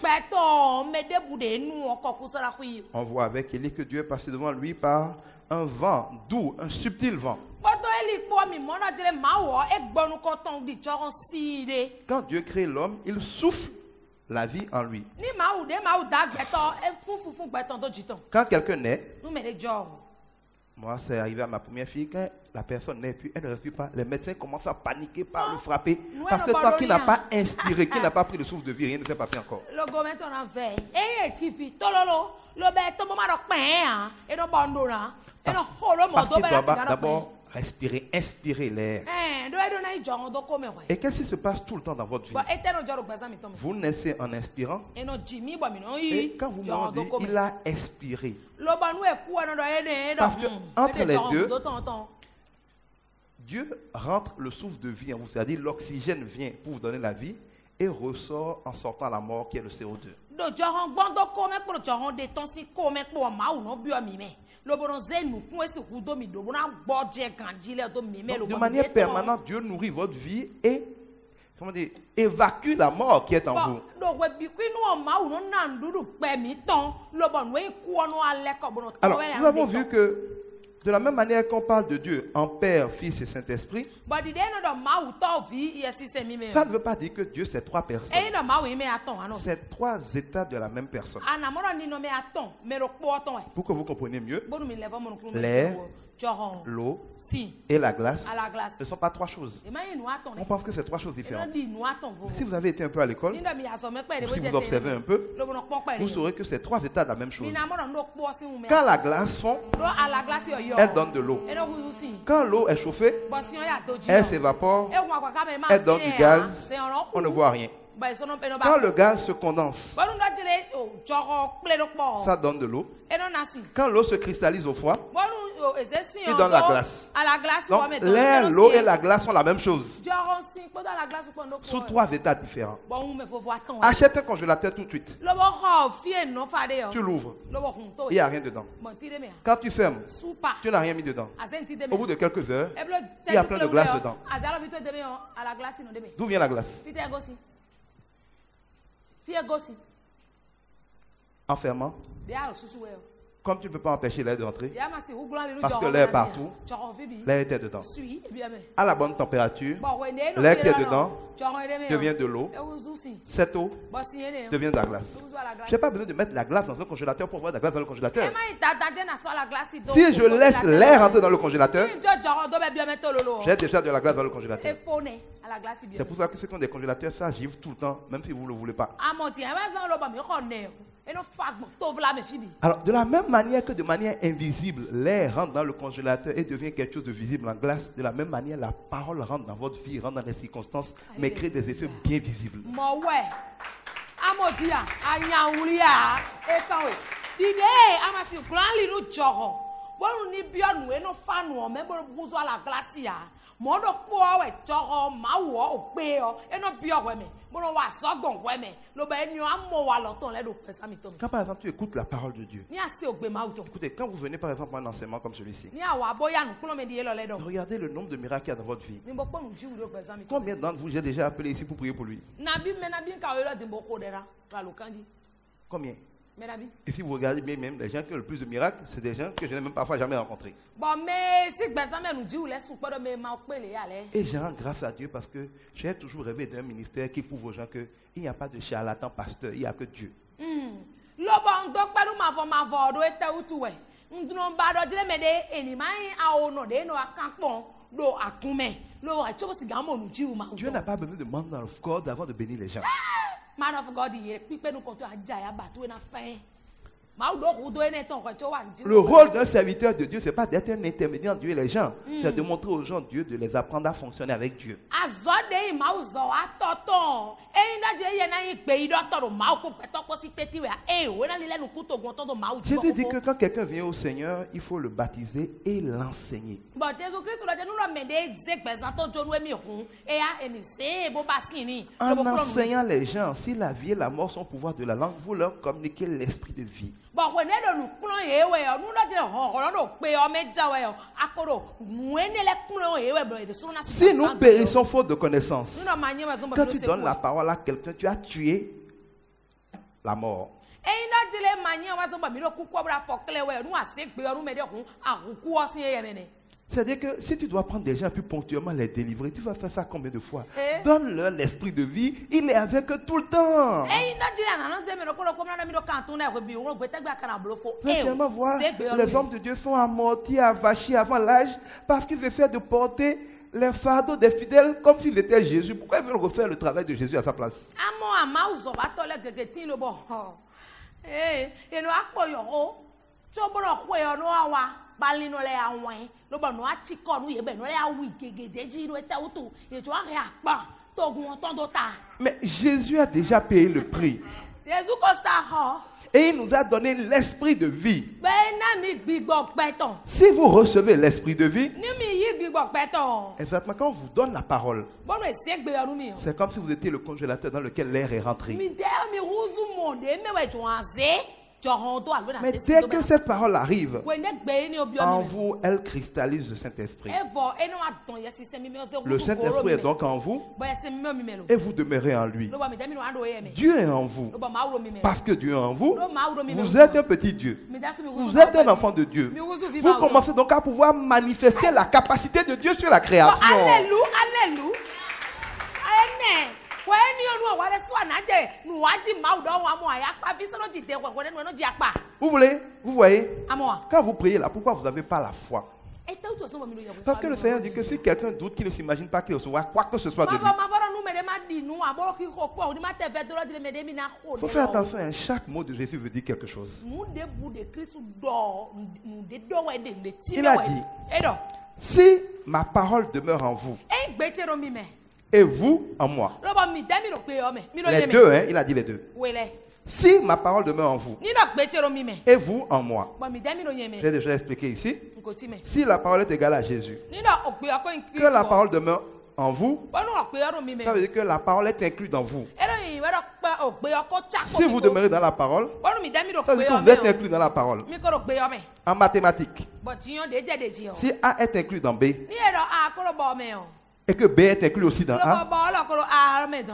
On voit avec Élie que Dieu est passé devant lui par un vent doux, un subtil vent. Quand Dieu crée l'homme, il souffle la vie en lui. Quand quelqu'un naît, moi c'est arrivé à ma première fille, quand la personne naît, puis elle ne respire pas, les médecins commencent à paniquer, par le frapper, parce que toi qui n'as pas inspiré, qui n'as pas pris le souffle de vie, rien ne s'est passé encore. Parce qu'il doit d'abord respirer, inspirer l'air. Et qu'est-ce qui se passe tout le temps dans votre vie? Vous naissez en inspirant. Et quand vous mordez, il a expiré. Parce que entre les deux, Dieu rentre le souffle de vie en vous. C'est-à-dire l'oxygène vient pour vous donner la vie et ressort en sortant la mort qui est le CO2. Donc, de manière permanente, Dieu nourrit votre vie et évacue la mort qui est en vous. Alors, nous avons vu que de la même manière qu'on parle de Dieu en Père, Fils et Saint-Esprit, ça ne veut pas dire que Dieu c'est trois personnes. C'est trois états de la même personne. Pour que vous compreniez mieux, l'air, l'eau et la glace, ce ne sont pas trois choses. On pense que c'est trois choses différentes. Si vous avez été un peu à l'école, si vous observez un peu, vous saurez que c'est trois états de la même chose. Quand la glace fond, elle donne de l'eau. Quand l'eau est chauffée, elle s'évapore, elle donne du gaz, on ne voit rien. Quand le gaz se condense, ça donne de l'eau. Quand l'eau se cristallise au froid, il donne la glace. Donc l'air, l'eau et la glace sont la même chose. Sous trois états différents. Achète un congélateur tout de suite. Tu l'ouvres. Il n'y a rien dedans. Quand tu fermes, tu n'as rien mis dedans. Au bout de quelques heures, il y a plein de glace dedans. D'où vient la glace? En fermant, comme tu ne peux pas empêcher l'air d'entrer, parce que l'air est partout, l'air était dedans. À la bonne température, l'air qui est dedans devient de l'eau. Cette eau devient de la glace. Je n'ai pas besoin de mettre la glace dans un congélateur pour voir de la glace dans le congélateur. Si je laisse l'air entrer dans le congélateur, j'ai déjà de la glace dans le congélateur. C'est pour ça que ceux qui ont des congélateurs, ça givre tout le temps, même si vous ne le voulez pas. Alors, de la même manière que de manière invisible, l'air rentre dans le congélateur et devient quelque chose de visible en glace, de la même manière, la parole rentre dans votre vie, rentre dans les circonstances, mais crée des effets bien visibles. Quand par exemple tu écoutes la parole de Dieu, écoutez, quand vous venez par exemple à un enseignement comme celui-ci, regardez le nombre de miracles qu'il y a dans votre vie. Combien d'entre vous j'ai déjà appelé ici pour prier pour lui? Combien? Et si vous regardez bien même, les gens qui ont le plus de miracles, c'est des gens que je n'ai même parfois jamais rencontrés. Et je rends grâce à Dieu parce que j'ai toujours rêvé d'un ministère qui prouve aux gens qu'il n'y a pas de charlatan pasteur, il n'y a que Dieu. Dieu n'a pas besoin de man of God avant de bénir les gens. Le rôle d'un serviteur de Dieu, ce n'est pas d'être un intermédiaire entre Dieu et les gens. C'est de montrer aux gens Dieu, de les apprendre à fonctionner avec Dieu. Jésus dit que quand quelqu'un vient au Seigneur, il faut le baptiser et l'enseigner. En enseignant les gens, si la vie et la mort sont au pouvoir de la langue, vous leur communiquez l'esprit de vie. Si nous périssons faute de connaissance, quand tu donnes la parole à quelqu'un, tu as tué la mort. C'est-à-dire que si tu dois prendre des gens et puis ponctuellement les délivrer, tu vas faire ça combien de fois? Donne-leur l'esprit de vie, il est avec eux tout le temps. Finalement, voir, les hommes de Dieu sont amortis, avachis avant l'âge parce qu'ils essaient de porter les fardeaux des fidèles comme s'ils étaient Jésus. Pourquoi ils veulent refaire le travail de Jésus à sa place? Mais Jésus a déjà payé le prix. Et il nous a donné l'esprit de vie. Si vous recevez l'esprit de vie, exactement quand on vous donne la parole, c'est comme si vous étiez le congélateur dans lequel l'air est rentré. Mais dès que cette parole arrive, en vous, elle cristallise le Saint-Esprit. Le Saint-Esprit est donc en vous et vous demeurez en lui. Dieu est en vous. Parce que Dieu est en vous, vous êtes un petit Dieu. Vous êtes un enfant de Dieu. Vous commencez donc à pouvoir manifester la capacité de Dieu sur la création. Alléluia, alléluia. Vous voyez, quand vous priez là, pourquoi vous n'avez pas la foi? Parce que le Seigneur dit que si quelqu'un doute, qu'il ne s'imagine pas qu'il recevra quoi que ce soit de lui. Il faut faire attention, hein, chaque mot de Jésus veut dire quelque chose. Il a dit, si ma parole demeure en vous, et vous en moi. Les deux, hein, il a dit les deux. Si ma parole demeure en vous, et vous en moi. J'ai déjà expliqué ici. Si la parole est égale à Jésus, que la parole demeure en vous, ça veut dire que la parole est inclue dans vous. Si vous demeurez dans la parole, ça veut dire que vous êtes inclus dans la parole. En mathématiques, si A est inclus dans B, et que B est inclus aussi dans A,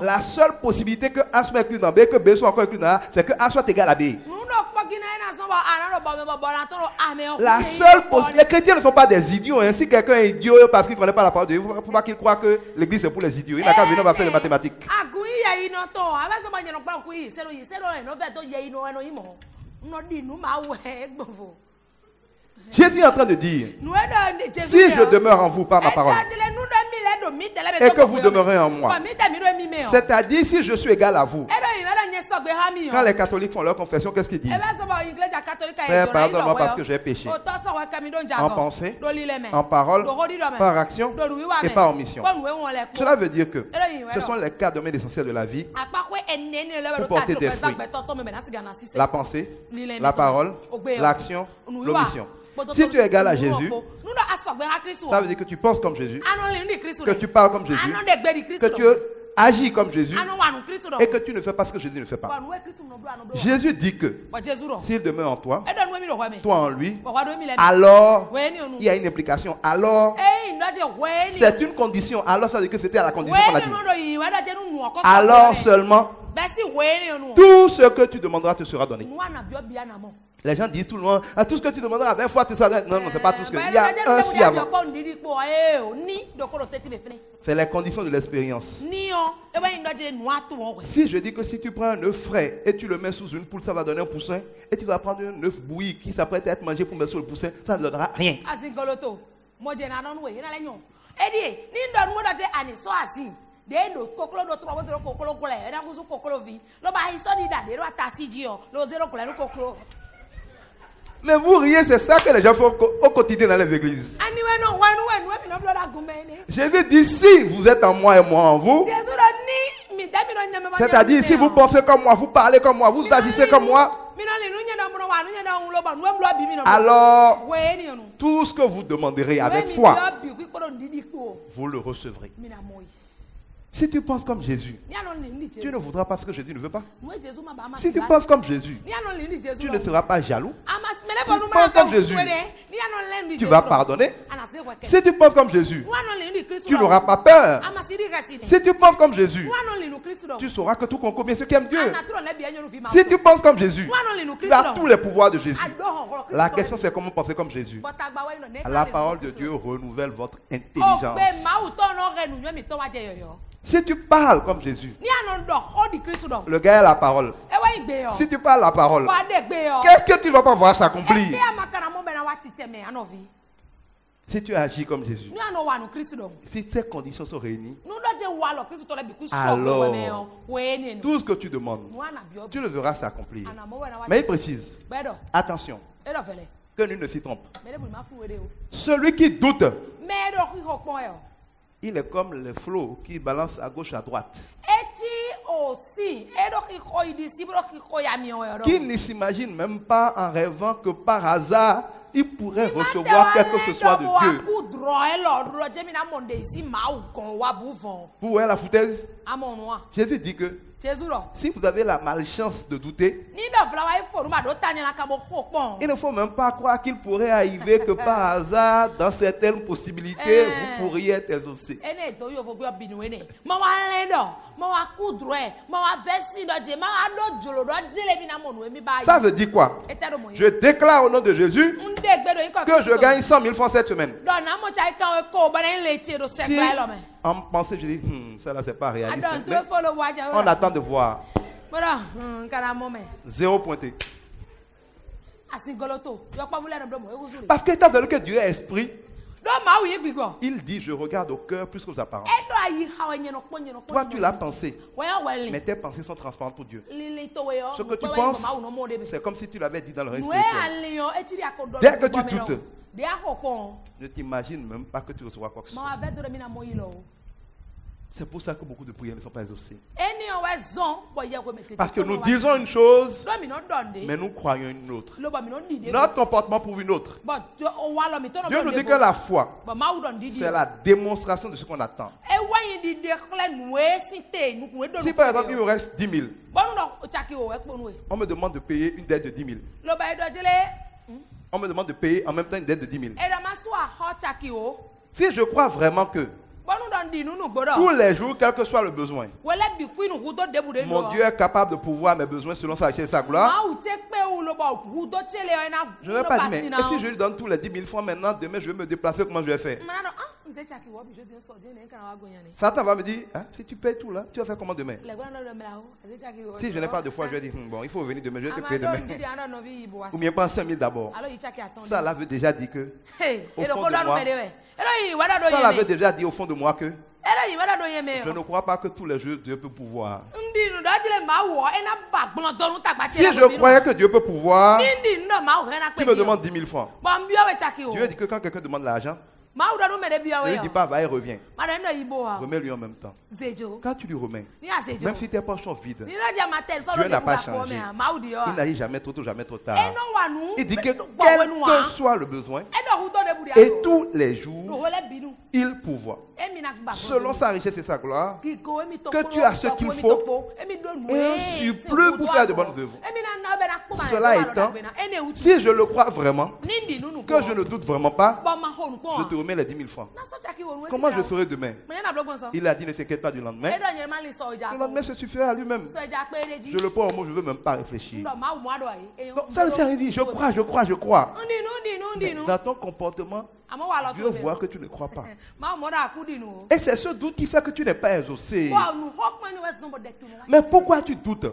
la seule possibilité que A soit inclus dans B et que B soit encore inclus dans A, c'est que A soit égal à B. La seule possibilité, les chrétiens ne sont pas des idiots. Hein. Si quelqu'un est idiot parce qu'il ne connaît pas la parole de Dieu, il ne faut pas qu'il croit que l'église c'est pour les idiots. Il n'a qu'à venir, on va faire les mathématiques. Jésus est en train de dire, si je demeure en vous par ma parole, et que vous demeurez en moi, c'est-à-dire si je suis égal à vous. Quand les catholiques font leur confession, qu'est-ce qu'ils disent? Père, pardonne-moi parce que j'ai péché. En pensée, en parole, par action et par omission. Cela veut dire que ce sont les quatre domaines essentiels de la vie pour porter des fruits. La pensée, la parole, l'action, l'omission. Si tu es égal à Jésus, ça veut dire que tu penses comme Jésus, que tu parles comme Jésus, que tu agis comme Jésus et que tu ne fais pas ce que Jésus ne fait pas. Jésus dit que s'il demeure en toi, toi en lui, alors il y a une implication. Alors c'est une condition. Alors ça veut dire que c'était à la condition qu'on a dit. Alors seulement tout ce que tu demanderas te sera donné. Les gens disent tout le monde, tout ce que tu demanderas 20 fois, tu seras donné. Non, non, c'est pas tout ce que. Il y a un fi avant. C'est les conditions de l'expérience. Si je dis que si tu prends un œuf frais et tu le mets sous une poule, ça va donner un poussin, et tu vas prendre un œuf bouilli qui s'apprête à être mangé pour mettre sur le poussin, ça ne donnera rien. Mais vous riez, c'est ça que les gens font au quotidien dans les églises. Jésus dit, si vous êtes en moi et moi en vous, c'est-à-dire si vous pensez comme moi, vous parlez comme moi, vous agissez comme moi, alors tout ce que vous demanderez avec foi, vous le recevrez. Si tu penses comme Jésus, tu ne voudras pas ce que Jésus ne veut pas. Si tu penses comme Jésus, tu ne seras pas jaloux. Si tu penses comme Jésus, tu vas pardonner. Si tu penses comme Jésus, tu n'auras pas peur. Si tu penses comme Jésus, tu sauras que tout concourt bien ceux qui aiment Dieu. Si tu penses comme Jésus, tu as tous les pouvoirs de Jésus. La question c'est comment penser comme Jésus. La parole de Dieu renouvelle votre intelligence. Si tu parles comme Jésus, le gars a la parole. Si tu parles la parole, qu'est-ce que tu ne vas pas voir s'accomplir? Si tu agis comme Jésus, si ces conditions sont réunies, alors tout ce que tu demandes, tu le verras s'accomplir. Mais il précise, attention, que nul ne s'y trompe. Celui qui doute, il est comme le flot qui balance à gauche à droite. Qui ne s'imagine même pas en rêvant que par hasard, il pourrait recevoir quelque chose de Dieu. Vous voyez la foutaise? Jésus dit que si vous avez la malchance de douter, il ne faut même pas croire qu'il pourrait arriver que par hasard, dans certaines possibilités, vous pourriez être exaucé. Ça veut dire quoi? Je déclare au nom de Jésus que je gagne 100 000 francs cette semaine. Si en pensée, je dis, ça là, c'est pas réaliste. On attend de voir. 0 pointé. Parce que étant donné que Dieu est esprit, il dit, je regarde au cœur plus qu'aux apparences. Toi, tu l'as pensé, mais tes pensées sont transparentes pour Dieu. Ce que tu penses, c'est comme si tu l'avais dit dans le reste spirituel. Dès que tu doutes, ne t'imagine même pas que tu recevras quoi que ce soit. C'est pour ça que beaucoup de prières ne sont pas exaucées. Parce que nous disons une chose, mais nous croyons une autre. Notre comportement prouve une autre. Dieu nous dit que la foi, c'est la démonstration de ce qu'on attend. Si par exemple il me reste 10 000, on me demande de payer une dette de 10 000. On me demande de payer en même temps une dette de 10 000. Si je crois vraiment que tous les jours, quel que soit le besoin, mon Dieu est capable de pouvoir mes besoins selon sa richesse et sa gloire. Je ne vais pas dire, mais et si je lui donne tous les 10 000 francs maintenant, demain je vais me déplacer, comment je vais faire? Satan va me dire, hein, si tu payes tout là, tu vas faire comment demain? Si je n'ai pas de foi, je vais dire, bon, il faut venir demain, je vais te payer demain. Ou bien prends 5 000 d'abord. Ça là veut déjà dire que, au fond de moi, ça l'avait déjà dit au fond de moi que je ne crois pas que tous les jours Dieu peut pouvoir. Si je croyais que Dieu peut pouvoir, tu me demandes 10 000 francs. Dieu dit que quand quelqu'un demande l'argent, ne lui dis pas, va et reviens. Remets-lui en même temps. Quand tu lui remets, même si tes poches sont vides, Dieu n'a pas changé. Il n'agit jamais trop tôt, jamais trop tard. Il dit que quel que soit le besoin, et tous les jours, il pourvoit. Selon sa richesse et sa gloire, que tu as ce qu'il faut et un surplus pour faire de bonnes œuvres. Cela étant, si je le crois vraiment, que je ne doute vraiment pas, je te remets les 10 000 francs. Comment je ferai demain? Il a dit, ne t'inquiète pas du lendemain. Le lendemain se suffira à lui-même. Je le prends au mot, je ne veux même pas réfléchir. Donc, ça ne sert à rien, je crois. Mais dans ton comportement, Dieu voit que tu ne crois pas. Et c'est ce doute qui fait que tu n'es pas exaucé. Mais pourquoi tu doutes?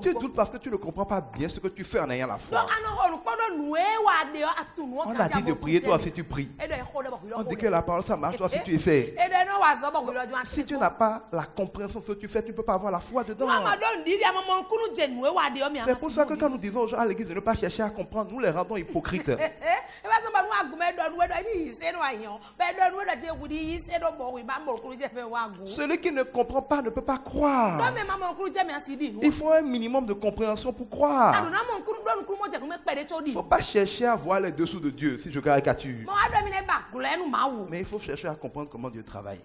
Tu doutes parce que tu ne comprends pas bien ce que tu fais en ayant la foi. On a dit de prier, toi si tu pries. On dit que la parole ça marche, toi si tu essaies. Si tu n'as pas la compréhension de ce que tu fais, tu ne peux pas avoir la foi dedans. C'est pour ça que quand nous disons aux gens à l'église de ne pas chercher à comprendre, nous les rendons hypocrites. Celui qui ne comprend pas ne peut pas croire. Il faut un minimum de compréhension pour croire. Il ne faut pas chercher à voir les dessous de Dieu, si je caricature. Mais il faut chercher à comprendre comment Dieu travaille.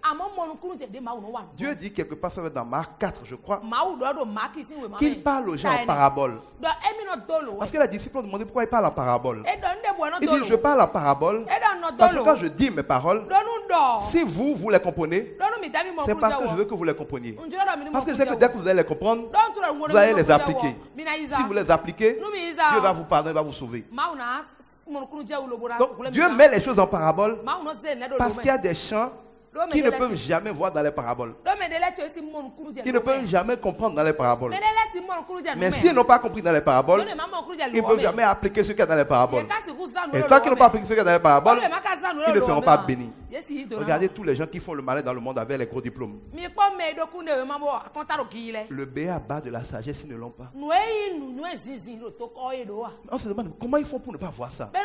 Dieu dit quelque part, ça va être dans Marc 4, je crois, qu'il parle aux gens en parabole. Parce que les disciples ont demandé pourquoi il parle en parabole. Il dit, je parle en parabole parce que quand je dis mes paroles, si vous les comprenez, c'est parce que je veux que vous les compreniez. Parce que je sais que dès que vous allez les comprendre, vous allez les appliquer. Si vous les appliquez, Dieu va vous pardonner, va vous sauver. Donc Dieu met les choses en parabole parce qu'il y a des champs qui ne peuvent jamais voir dans les paraboles. Ils ne peuvent jamais comprendre dans les paraboles. Mais s'ils n'ont pas compris dans les paraboles, ils ne peuvent jamais appliquer ce qu'il y a dans les paraboles. Et tant qu'ils n'ont pas appliqué ce qu'il y a dans les paraboles, ils ne seront pas bénis. Regardez tous les gens qui font le malin dans le monde avec les gros diplômes. Le B.A.-ba de la sagesse, ils ne l'ont pas. On se demande comment ils font pour ne pas voir ça. Mais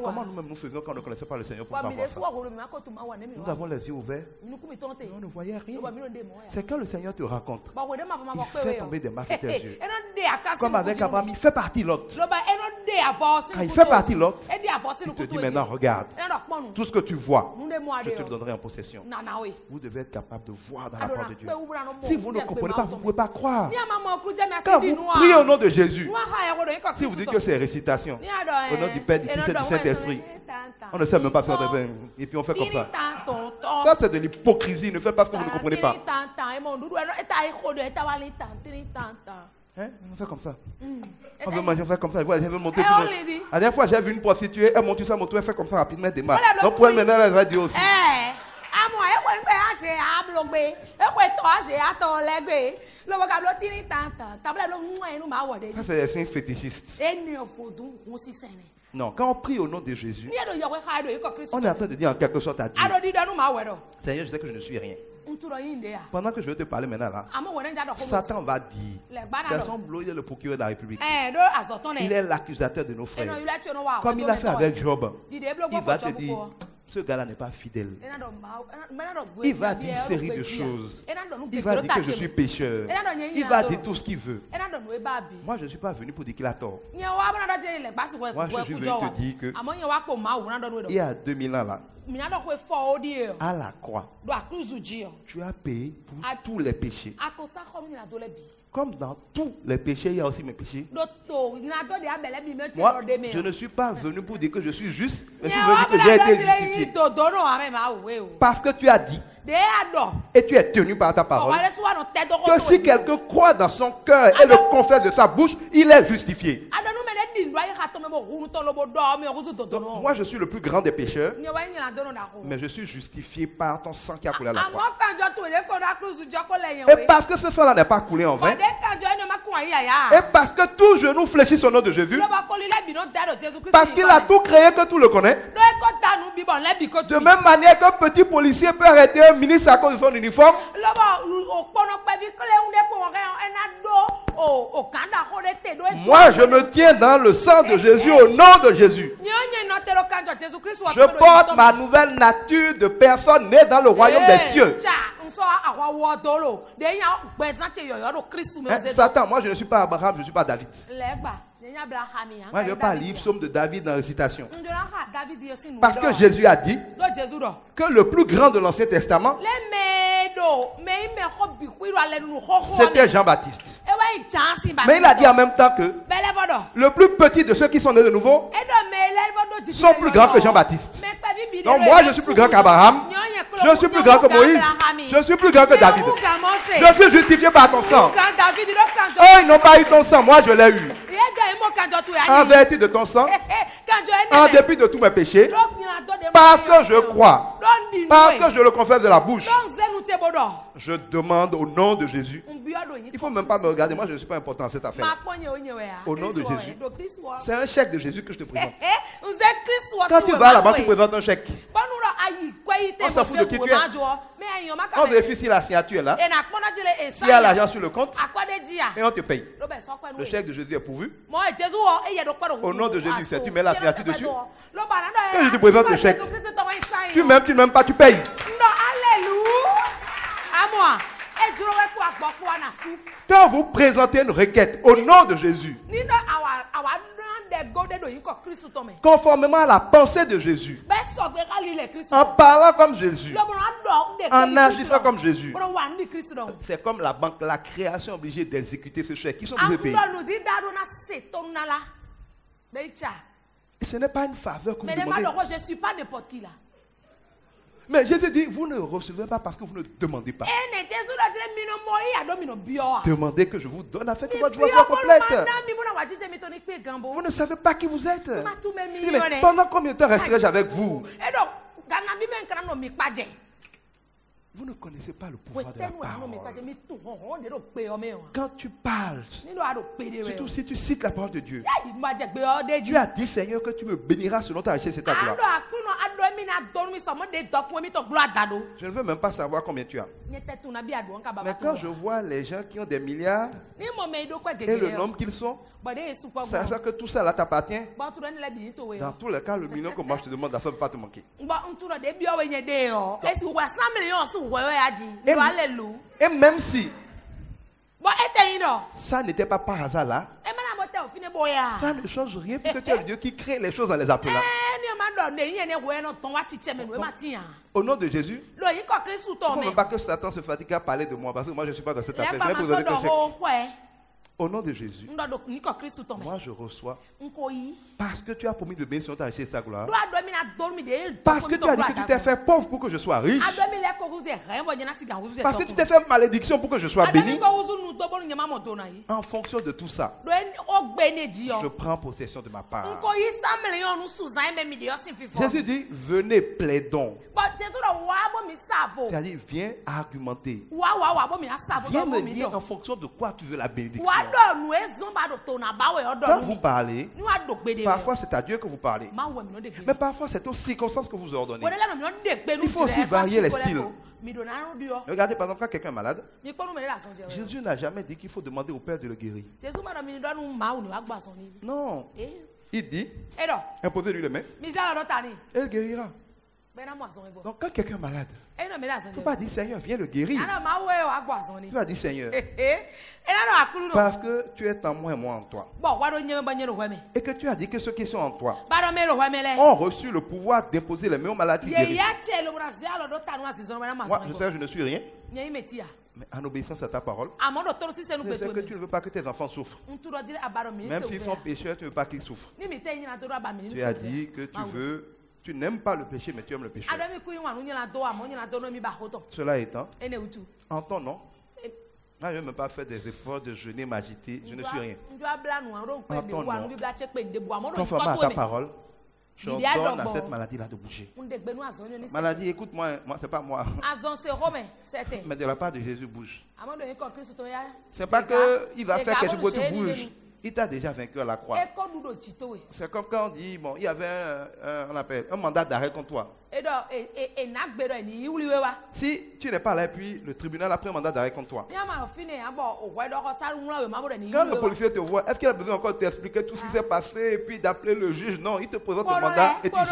comment nous-mêmes nous faisons quand on ne connaissait pas le Seigneur pour ne pas voir ça? Nous avons les yeux ouverts. On ne voyait rien. C'est quand le Seigneur te rencontre, il fait tomber des marques sur tes yeux. Comme avec Abraham, il fait partie l'autre. Quand il fait partie l'autre, il te dit maintenant regarde, tout ce que tu vois, je te le donnerai en possession. Vous devez être capable de voir dans la parole de Dieu. Si vous ne comprenez pas, vous ne pouvez pas croire. Quand vous priez au nom de Jésus, si vous dites que c'est récitation, au nom du Père, du Fils et du Saint-Esprit, on ne sait même pas faire de vin. Et puis on fait comme ça. Ça c'est de l'hypocrisie. Ne faites pas ce que vous ne comprenez pas. Hein? On fait comme ça. On veut manger, on fait comme ça. Elle veut monter. La dernière fois j'ai vu une prostituée, elle monte sur sa moto, elle fait comme ça rapidement, elle démarre. Donc pour elle maintenant elle va dire aussi. Ça c'est des signes fétichistes. Non, quand on prie au nom de Jésus, on est en train de dire en quelque sorte à Dieu, Seigneur, je sais que je ne suis rien. Pendant que je vais te parler maintenant là, Satan va dire, c'est son boulot, il est le procureur de la République. Il est l'accusateur de nos frères. Comme il a fait avec Job, il va te dire, ce gars-là n'est pas fidèle. Il va dire une série de choses. Il va dire que je suis pécheur. Il va dire tout ce qu'il veut. Moi, je ne suis pas venu pour dire qu'il a tort. Moi, je suis venu te dire que il y a 2000 ans là, à la croix, tu as payé pour tous les péchés. Comme dans tous les péchés, il y a aussi mes péchés. Moi, je ne suis pas venu pour dire que je suis juste, mais je suis venu que j'ai été justifié. Parce que tu as dit, et tu es tenu par ta parole, que si quelqu'un croit dans son cœur et le confesse de sa bouche, il est justifié. Donc, moi je suis le plus grand des pécheurs, mais je suis justifié par ton sang qui a coulé à la croix. Et parce que ce sang-là n'est pas coulé en vain, et parce que tout genou fléchit au nom de Jésus, parce qu'il a tout créé que tout le connaît, de même manière qu'un petit policier peut arrêter un ministre à cause de son uniforme, moi je me tiens dans le sang de Jésus au nom de Jésus. Je porte ma nouvelle nature de personne née dans le royaume des cieux. Satan, moi je ne suis pas Abraham, je ne suis pas David. Moi je ne vais pas lire le psaume de David dans la récitation. Parce que Jésus a dit que le plus grand de l'Ancien Testament, c'était Jean-Baptiste. Mais il a dit en même temps que le plus petit de ceux qui sont nés de nouveau sont plus grands que Jean-Baptiste. Donc moi je suis plus grand qu'Abraham, je suis plus grand que Moïse, je suis plus grand que David. Je suis justifié par ton sang. Oh, ils n'ont pas eu ton sang, moi je l'ai eu. En vertu de ton sang, en dépit de tous mes péchés, parce que je crois, parce que je le confesse de la bouche, je demande au nom de Jésus. Il ne faut même pas me regarder, moi je ne suis pas important dans cette affaire. Au nom de Jésus. C'est un chèque de Jésus que je te présente. Quand tu vas là-bas, tu présentes un chèque. On s'en fout de qui tu es. On vérifie si la signature est là. S'il y a l'argent sur le compte, et on te paye. Le chèque de Jésus est pourvu. Au nom de Jésus, tu mets la signature dessus. Quand je te présente le chèque, tu m'aimes, tu ne m'aimes pas, tu payes. Quand vous présentez une requête au nom de Jésus, conformément à la pensée de Jésus, en parlant comme Jésus, en agissant comme Jésus, c'est comme la banque, la création est obligée d'exécuter ce chèque. Ils sont obligés de payer. Et ce n'est pas une faveur que vous demandez. Je ne suis pas n'importe qui là. Mais Jésus dit, vous ne recevez pas parce que vous ne demandez pas. Demandez que je vous donne afin que votre joie soit complète. Vous ne savez pas qui vous êtes. Mais pendant combien de temps resterai-je avec vous? Vous ne connaissez pas le pouvoir de la parole. Quand tu parles, surtout si tu cites la parole de Dieu, tu as dit, Seigneur, que tu me béniras selon ta richesse et ta gloire. Je ne veux même pas savoir combien tu as. Mais quand je vois les gens qui ont des milliards et le nombre qu'ils sont, sachant que tout ça là t'appartient, dans tous les cas, le million que moi je te demande d'affaire ne peut pas te manquer. Et même si ça n'était pas par hasard là, ça ne change rien puisque tu es le Dieu qui crée les choses en les appelant. Au nom de Jésus, il ne faut même pas que Satan se fatigue à parler de moi parce que moi je ne suis pas dans cette affaire. Je vais présenter ton chèque. Au nom de Jésus, moi je reçois parce que tu as promis de bénir sur ta richesse et ta gloire. Parce que tu as dit que tu t'es fait pauvre pour que je sois riche. Parce que tu t'es fait malédiction pour que je sois béni. En fonction de tout ça, je prends possession de ma part. Jésus dit, venez plaidons. C'est-à-dire, viens argumenter. Viens me dire en fonction de quoi tu veux la bénédiction. Quand vous parlez, parfois c'est à Dieu que vous parlez. Mais parfois c'est aux circonstances que vous ordonnez. Il faut aussi varier les styles. Regardez, par exemple, quand quelqu'un est malade, Jésus n'a jamais dit qu'il faut demander au Père de le guérir. Non. Il dit, imposez-lui les mains, et il guérira. Donc quand quelqu'un est malade, il ne faut pas dire Seigneur, viens le guérir. Tu vas dire Seigneur, parce que tu es en moi et moi en toi. Et que tu as dit que ceux qui sont en toi ont reçu le pouvoir d'imposer les mains aux malades qui guérissent. Moi, je ne suis rien. Mais en obéissance à ta parole, je sais que tu ne veux pas que tes enfants souffrent. Même s'ils sont pécheurs, tu ne veux pas qu'ils souffrent. Tu as dit que tu n'aimes pas le péché, mais tu aimes le péché. Cela étant, en ton nom, moi, je ne vais même pas faire des efforts de jeûner, m'agiter. Je ne suis rien. En ton nom, conformément à ta parole, je donne à cette maladie-là de bouger. Maladie, écoute-moi, c'est pas moi. Mais de la part de Jésus, bouge. C'est pas qu'il va faire quelque chose pour que tu bouges. Il t'a déjà vaincu à la croix. C'est comme quand on dit, bon, il y avait un mandat d'arrêt contre toi. Si tu n'es pas là, puis le tribunal a pris un mandat d'arrêt contre toi. Quand le policier te voit, est-ce qu'il a besoin encore de t'expliquer tout ce qui s'est passé et puis d'appeler le juge? Non, il te présente le mandat et tu gîtes.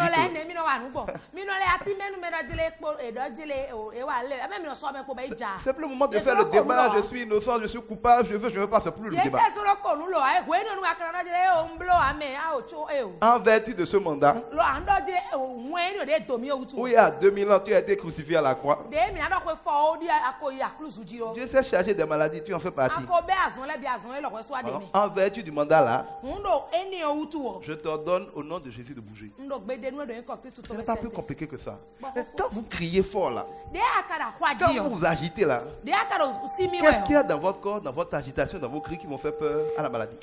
C'est le moment de faire le débat. Je suis innocent, je suis coupable, je veux pas, c'est plus le débat. En vertu de ce mandat, où il y a 2000 ans, tu as été crucifié à la croix. Dieu s'est chargé des maladies, tu en fais partie. Alors, en vertu du mandat là, je t'ordonne au nom de Jésus de bouger. Ce n'est pas plus compliqué que ça. Mais quand vous criez fort là, quand vous vous agitez là, qu'est-ce qu'il y a dans votre corps, dans votre agitation, dans vos cris qui vont faire peur à la maladie?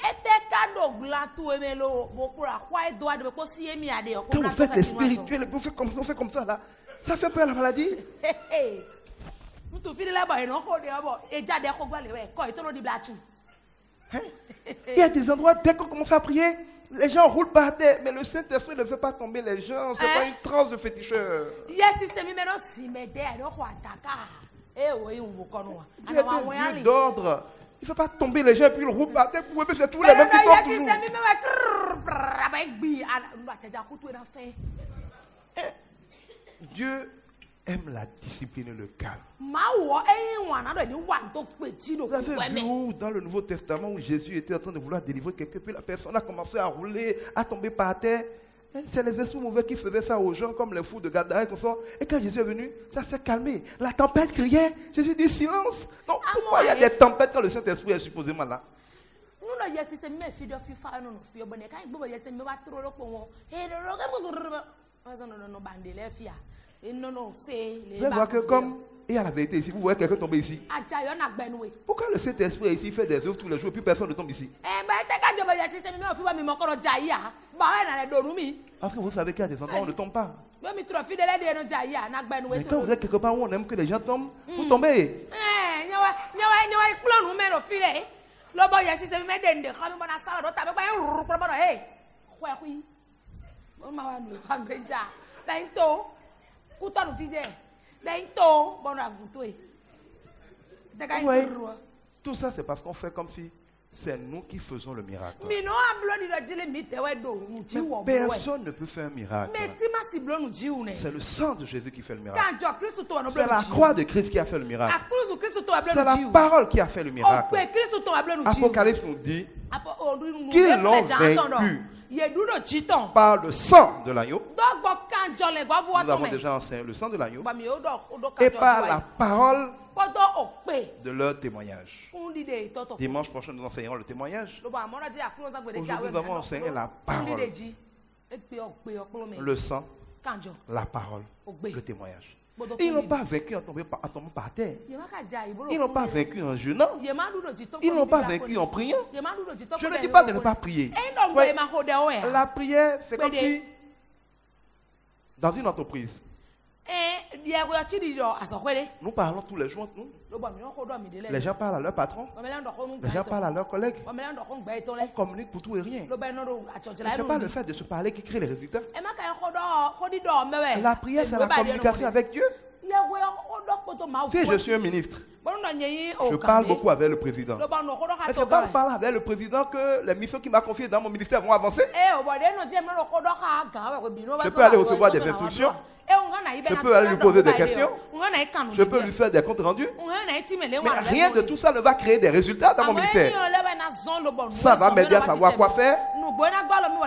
Quand vous faites les spirituels, vous faites comme ça là, ça fait peur la maladie. Hein? Il y a des endroits, dès qu'on commence à prier, les gens roulent par terre, mais le Saint-Esprit ne fait pas tomber les gens. C'est pas une transe de féticheur. Dieu est un Dieu d'ordre. Il ne fait pas tomber les gens et puis ils roulent par terre. C'est tous les mêmes qui tombent toujours. Dieu aime la discipline et le calme. Vous avez vu dans le Nouveau Testament où Jésus était en train de vouloir délivrer quelqu'un, puis la personne a commencé à rouler, à tomber par terre. C'est les esprits mauvais qui faisaient ça aux gens, comme les fous de Gadara et tout ça. Et quand Jésus est venu, ça s'est calmé. La tempête criait. Jésus dit silence. Donc pourquoi il y a des tempêtes quand le Saint-Esprit est supposément là? Vous allez voir que comme il y a la vérité ici, vous voyez quelqu'un tomber ici. Pourquoi le Saint-Esprit ici fait des œuvres tous les jours et puis personne ne tombe ici? Parce que vous savez qu'il y a des endroits où on ne tombe pas. Mais quand vous êtes quelque part où on aime que les gens tombent, vous tombez. Ouais. Tout ça, c'est parce qu'on fait comme si c'est nous qui faisons le miracle. Mais personne ne peut faire un miracle. C'est le sang de Jésus qui fait le miracle. C'est la croix de Christ qui a fait le miracle. C'est la parole qui a fait le miracle. Apocalypse nous dit qu'ils l'ont vaincu par le sang de l'agneau. Nous avons déjà enseigné le sang de l'agneau. Et par la parole de leur témoignage. Dimanche prochain, nous enseignerons le témoignage. Aujourd'hui, nous avons enseigné la parole. Le sang, la parole, le témoignage. Ils n'ont pas vaincu en tombant par terre. Ils n'ont pas vaincu en jeûnant. Ils n'ont pas vaincu en priant. Je ne dis pas de ne pas prier. Ouais. La prière, c'est comme si dans une entreprise. Nous parlons tous les jours, nous. Les gens parlent à leur patron. Les gens parlent à leurs collègues. On communique pour tout et rien. Ce n'est pas le fait de se parler qui crée les résultats. La prière, c'est la communication avec Dieu. Si je suis un ministre, je parle beaucoup avec le président. Mais c'est quand je parle avec le président que les missions qu'il m'a confiées dans mon ministère vont avancer. Je peux aller recevoir des instructions. Je peux aller lui poser des questions. Je peux lui faire des comptes rendus. Mais rien de tout ça ne va créer des résultats dans mon ministère. Ça va m'aider à savoir quoi faire.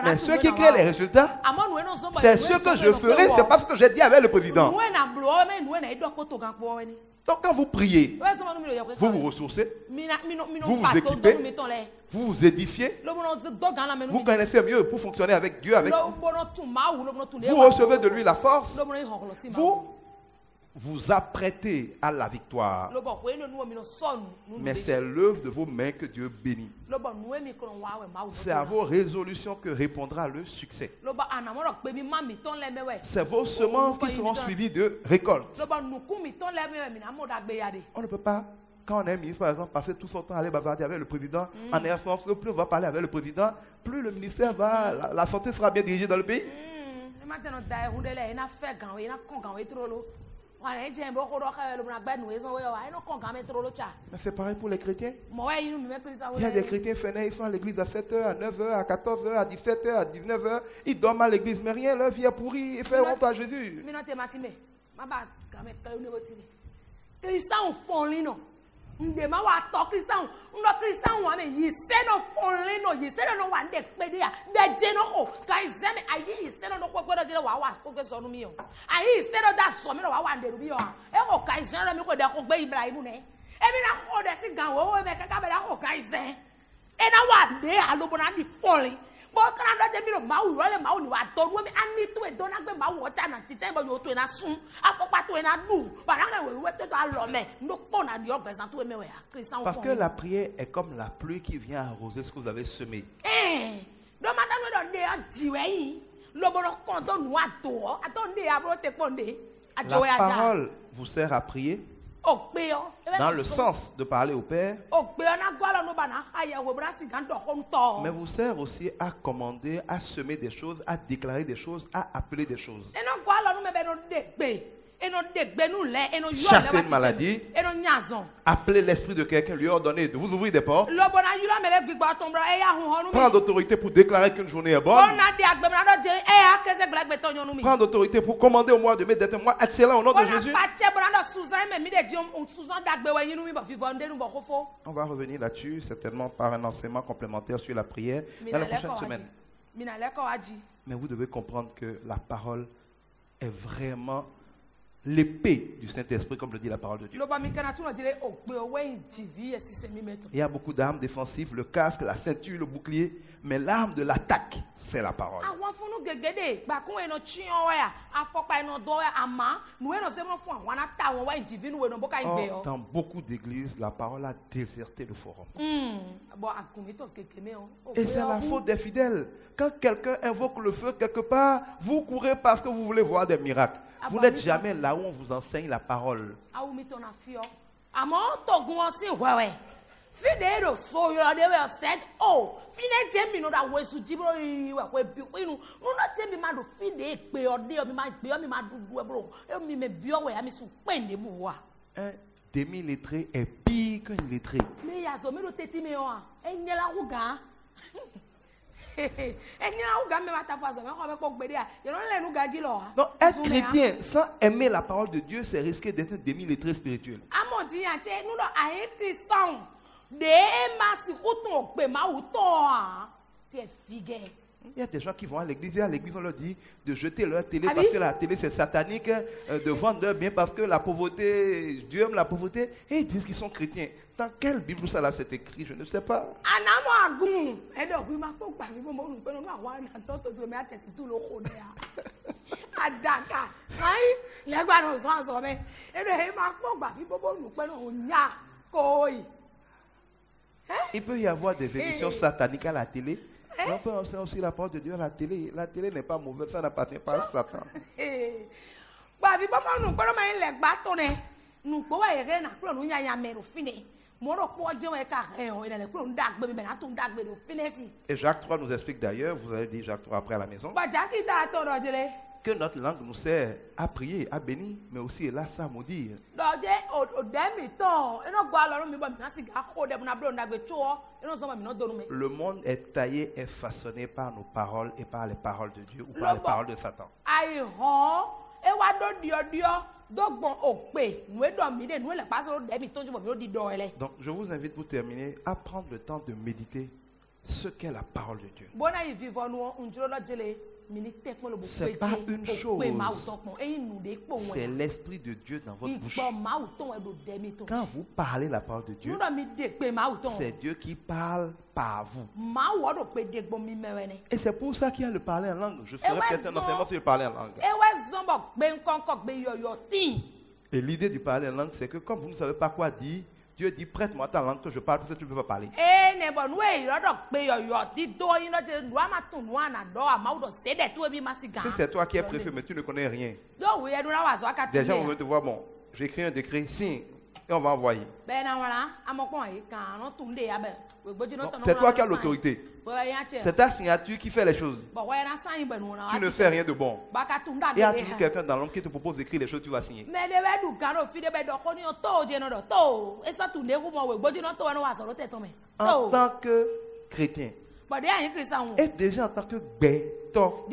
Mais ce qui crée les résultats, c'est ce que je ferai. C'est parce que j'ai dit avec le président. Donc quand vous priez, vous vous ressourcez, vous vous équipez, vous vous édifiez, vous connaissez mieux pour fonctionner avec Dieu. Vous recevez de lui la force, vous vous apprêtez à la victoire. Mais c'est l'œuvre de vos mains que Dieu bénit. C'est à vos résolutions que répondra le succès. C'est vos semences qui seront suivies de récoltes. On ne peut pas, quand on est ministre par exemple, passer tout son temps à aller bavarder avec le président, en espérant que plus on va parler avec le président, plus le ministère va, la santé sera bien dirigée dans le pays. Mais c'est pareil pour les chrétiens. Il y a des chrétiens fainéants, ils sont à l'église à 7h, à 9h, à 14h, à 17h, à 19h. Ils dorment à l'église, mais rien, leur vie est pourrie. Ils font honte à Jésus. Ndema wa to Christian ndo Christian wa me yise no fonle no yise no wa nde pede ya de je no ho kai zeme ayi yise no ko gbodo je wa ko ke so nu mi o ayi yise no da so mi no wa nde ru bi o e ko kai zeme no mi ko de ko gbe Ibrahim ne e mi na ko de si gan wo me kaka be da ko kai zeme e na wa de alobo na di fonle bo kan do je mi no ma wu le ma wu ni wa to nu mi ani to e do na gbe ma wu o ta na ti che bo yo to na sun afopa to e na du ba na we we te do alo me ndo po na Parce que la prière est comme la pluie qui vient arroser ce que vous avez semé. La parole vous sert à prier dans le sens de parler au Père, mais vous sert aussi à commander, à semer des choses, à déclarer des choses, à appeler des choses. Chasser une maladie, appeler l'esprit de quelqu'un, lui ordonner de vous ouvrir des portes, prendre autorité pour déclarer qu'une journée est bonne, prendre autorité pour commander au mois de mai d'être un mois excellent au nom de Jésus. On va revenir là-dessus, certainement par un enseignement complémentaire sur la prière dans la prochaine semaine. Mais vous devez comprendre que la parole est vraiment l'épée du Saint-Esprit, comme le dit la parole de Dieu. Il y a beaucoup d'armes défensives, le casque, la ceinture, le bouclier, mais l'arme de l'attaque, c'est la parole. Or, dans beaucoup d'églises, la parole a déserté le forum. Et c'est la faute des fidèles. Quand quelqu'un invoque le feu quelque part, vous courez parce que vous voulez voir des miracles. Vous n'êtes jamais là où on vous enseigne la parole. Un demi-lettré est pire qu'un lettré. Donc, être chrétien sans aimer la parole de Dieu, c'est risquer d'être un demi-lettré spirituel. Il y a des gens qui vont à l'église et à l'église on leur dit de jeter leur télé parce que la télé c'est satanique, de vendre leur bien parce que la pauvreté, Dieu aime la pauvreté, et ils disent qu'ils sont chrétiens. Dans quelle Bible ça là c'est écrit? Je ne sais pas. Il peut y avoir des émissions sataniques à la télé. On peut observer aussi la parole de Dieu à la télé. La télé n'est pas mauvaise, ça n'appartient pas à Satan. Et Jacques 3 nous explique d'ailleurs, vous avez dit Jacques 3 après à la maison, que notre langue nous sert à prier, à bénir, mais aussi hélas à maudire. Le monde est taillé et façonné par nos paroles et par les paroles de Dieu ou par les paroles de Satan. Donc je vous invite pour terminer à prendre le temps de méditer ce qu'est la parole de Dieu. C'est pas une chose, c'est l'Esprit de Dieu dans votre bouche. Quand vous parlez la parole de Dieu, c'est Dieu qui parle par vous. Et c'est pour ça qu'il y a le parler en langue. Je ferai peut-être un enseignement sur le parler en langue. Et l'idée du parler en langue, c'est que comme vous ne savez pas quoi dire, Dieu dit, prête-moi ta langue que je parle, parce que tu ne peux pas parler. Si c'est toi qui es préfet, mais tu ne connais rien. Des gens vont te voir, bon, j'ai écrit un décret, signe, et on va envoyer. C'est toi qui as l'autorité. C'est ta signature qui fait les choses. Tu ne fais rien de bon. Il y a toujours quelqu'un dans l'homme qui te propose d'écrire les choses, tu vas signer. En tant que chrétien, et déjà en tant que béto,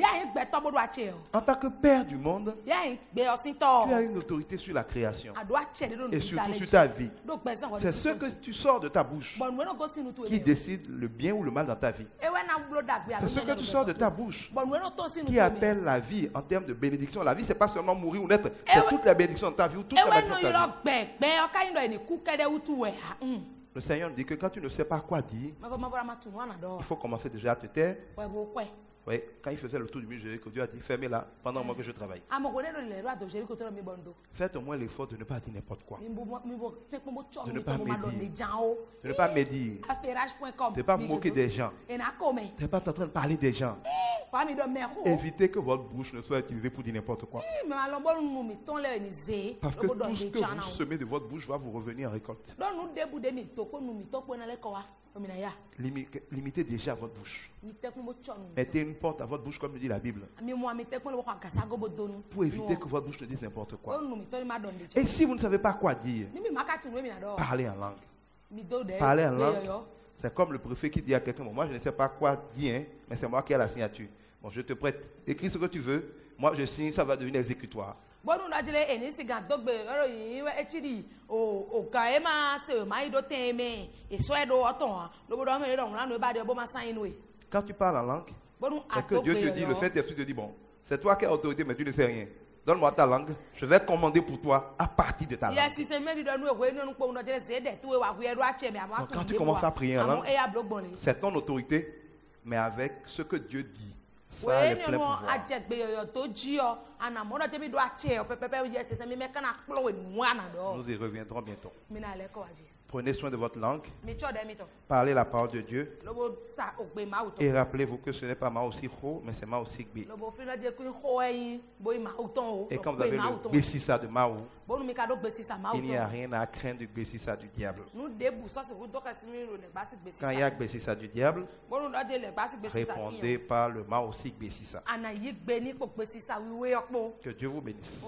en tant que père du monde, tu as une autorité sur la création et surtout sur ta vie. C'est ce que tu sors de ta bouche qui décide le bien ou le mal dans ta vie. C'est ce que tu sors de ta bouche qui appelle la vie en termes de bénédiction. La vie, ce n'est pas seulement mourir ou naître, c'est toutes les bénédictions de ta vie ou toutes les bénédictions de ta vie. Le Seigneur dit que quand tu ne sais pas quoi dire, il faut commencer déjà à te taire Oui, quand il faisait le tour du mur Jéricho, Dieu a dit fermez-la pendant moi que je travaille. Faites au moins l'effort de ne pas dire n'importe quoi. De ne pas médire. De ne pas moquer des gens. De ne pas en train de parler des gens. Évitez que votre bouche ne soit utilisée pour dire n'importe quoi. Parce que tout ce que vous semez de votre bouche va vous revenir en récolte. Limitez déjà votre bouche. Mettez une porte à votre bouche comme dit la Bible. Pour éviter que votre bouche ne dise n'importe quoi. Et si vous ne savez pas quoi dire, parlez en langue. Parlez en langue. C'est comme le préfet qui dit à quelqu'un, moi je ne sais pas quoi dire, mais c'est moi qui ai la signature. Bon, je te prête. Écris ce que tu veux. Moi je signe, ça va devenir exécutoire. Quand tu parles en langue, et que Dieu te dit, le Saint-Esprit te dit, bon, c'est toi qui as autorité, mais tu ne fais rien. Donne-moi ta langue, je vais commander pour toi à partir de ta langue. Donc, quand tu commences à prier en langue, c'est ton autorité, mais avec ce que Dieu dit. Ça a le plein pouvoir. Nous y reviendrons bientôt. Prenez soin de votre langue. Parlez la parole de Dieu. Et rappelez-vous que ce n'est pas Mao Sikho, mais c'est Mao Sikbi. Et quand vous avez le Bessissa de Mao, il n'y a rien à craindre du Bessissa du diable. Quand il y a Bessissa du diable, répondez par le Mao Sikbi Bessissa. Que Dieu vous bénisse.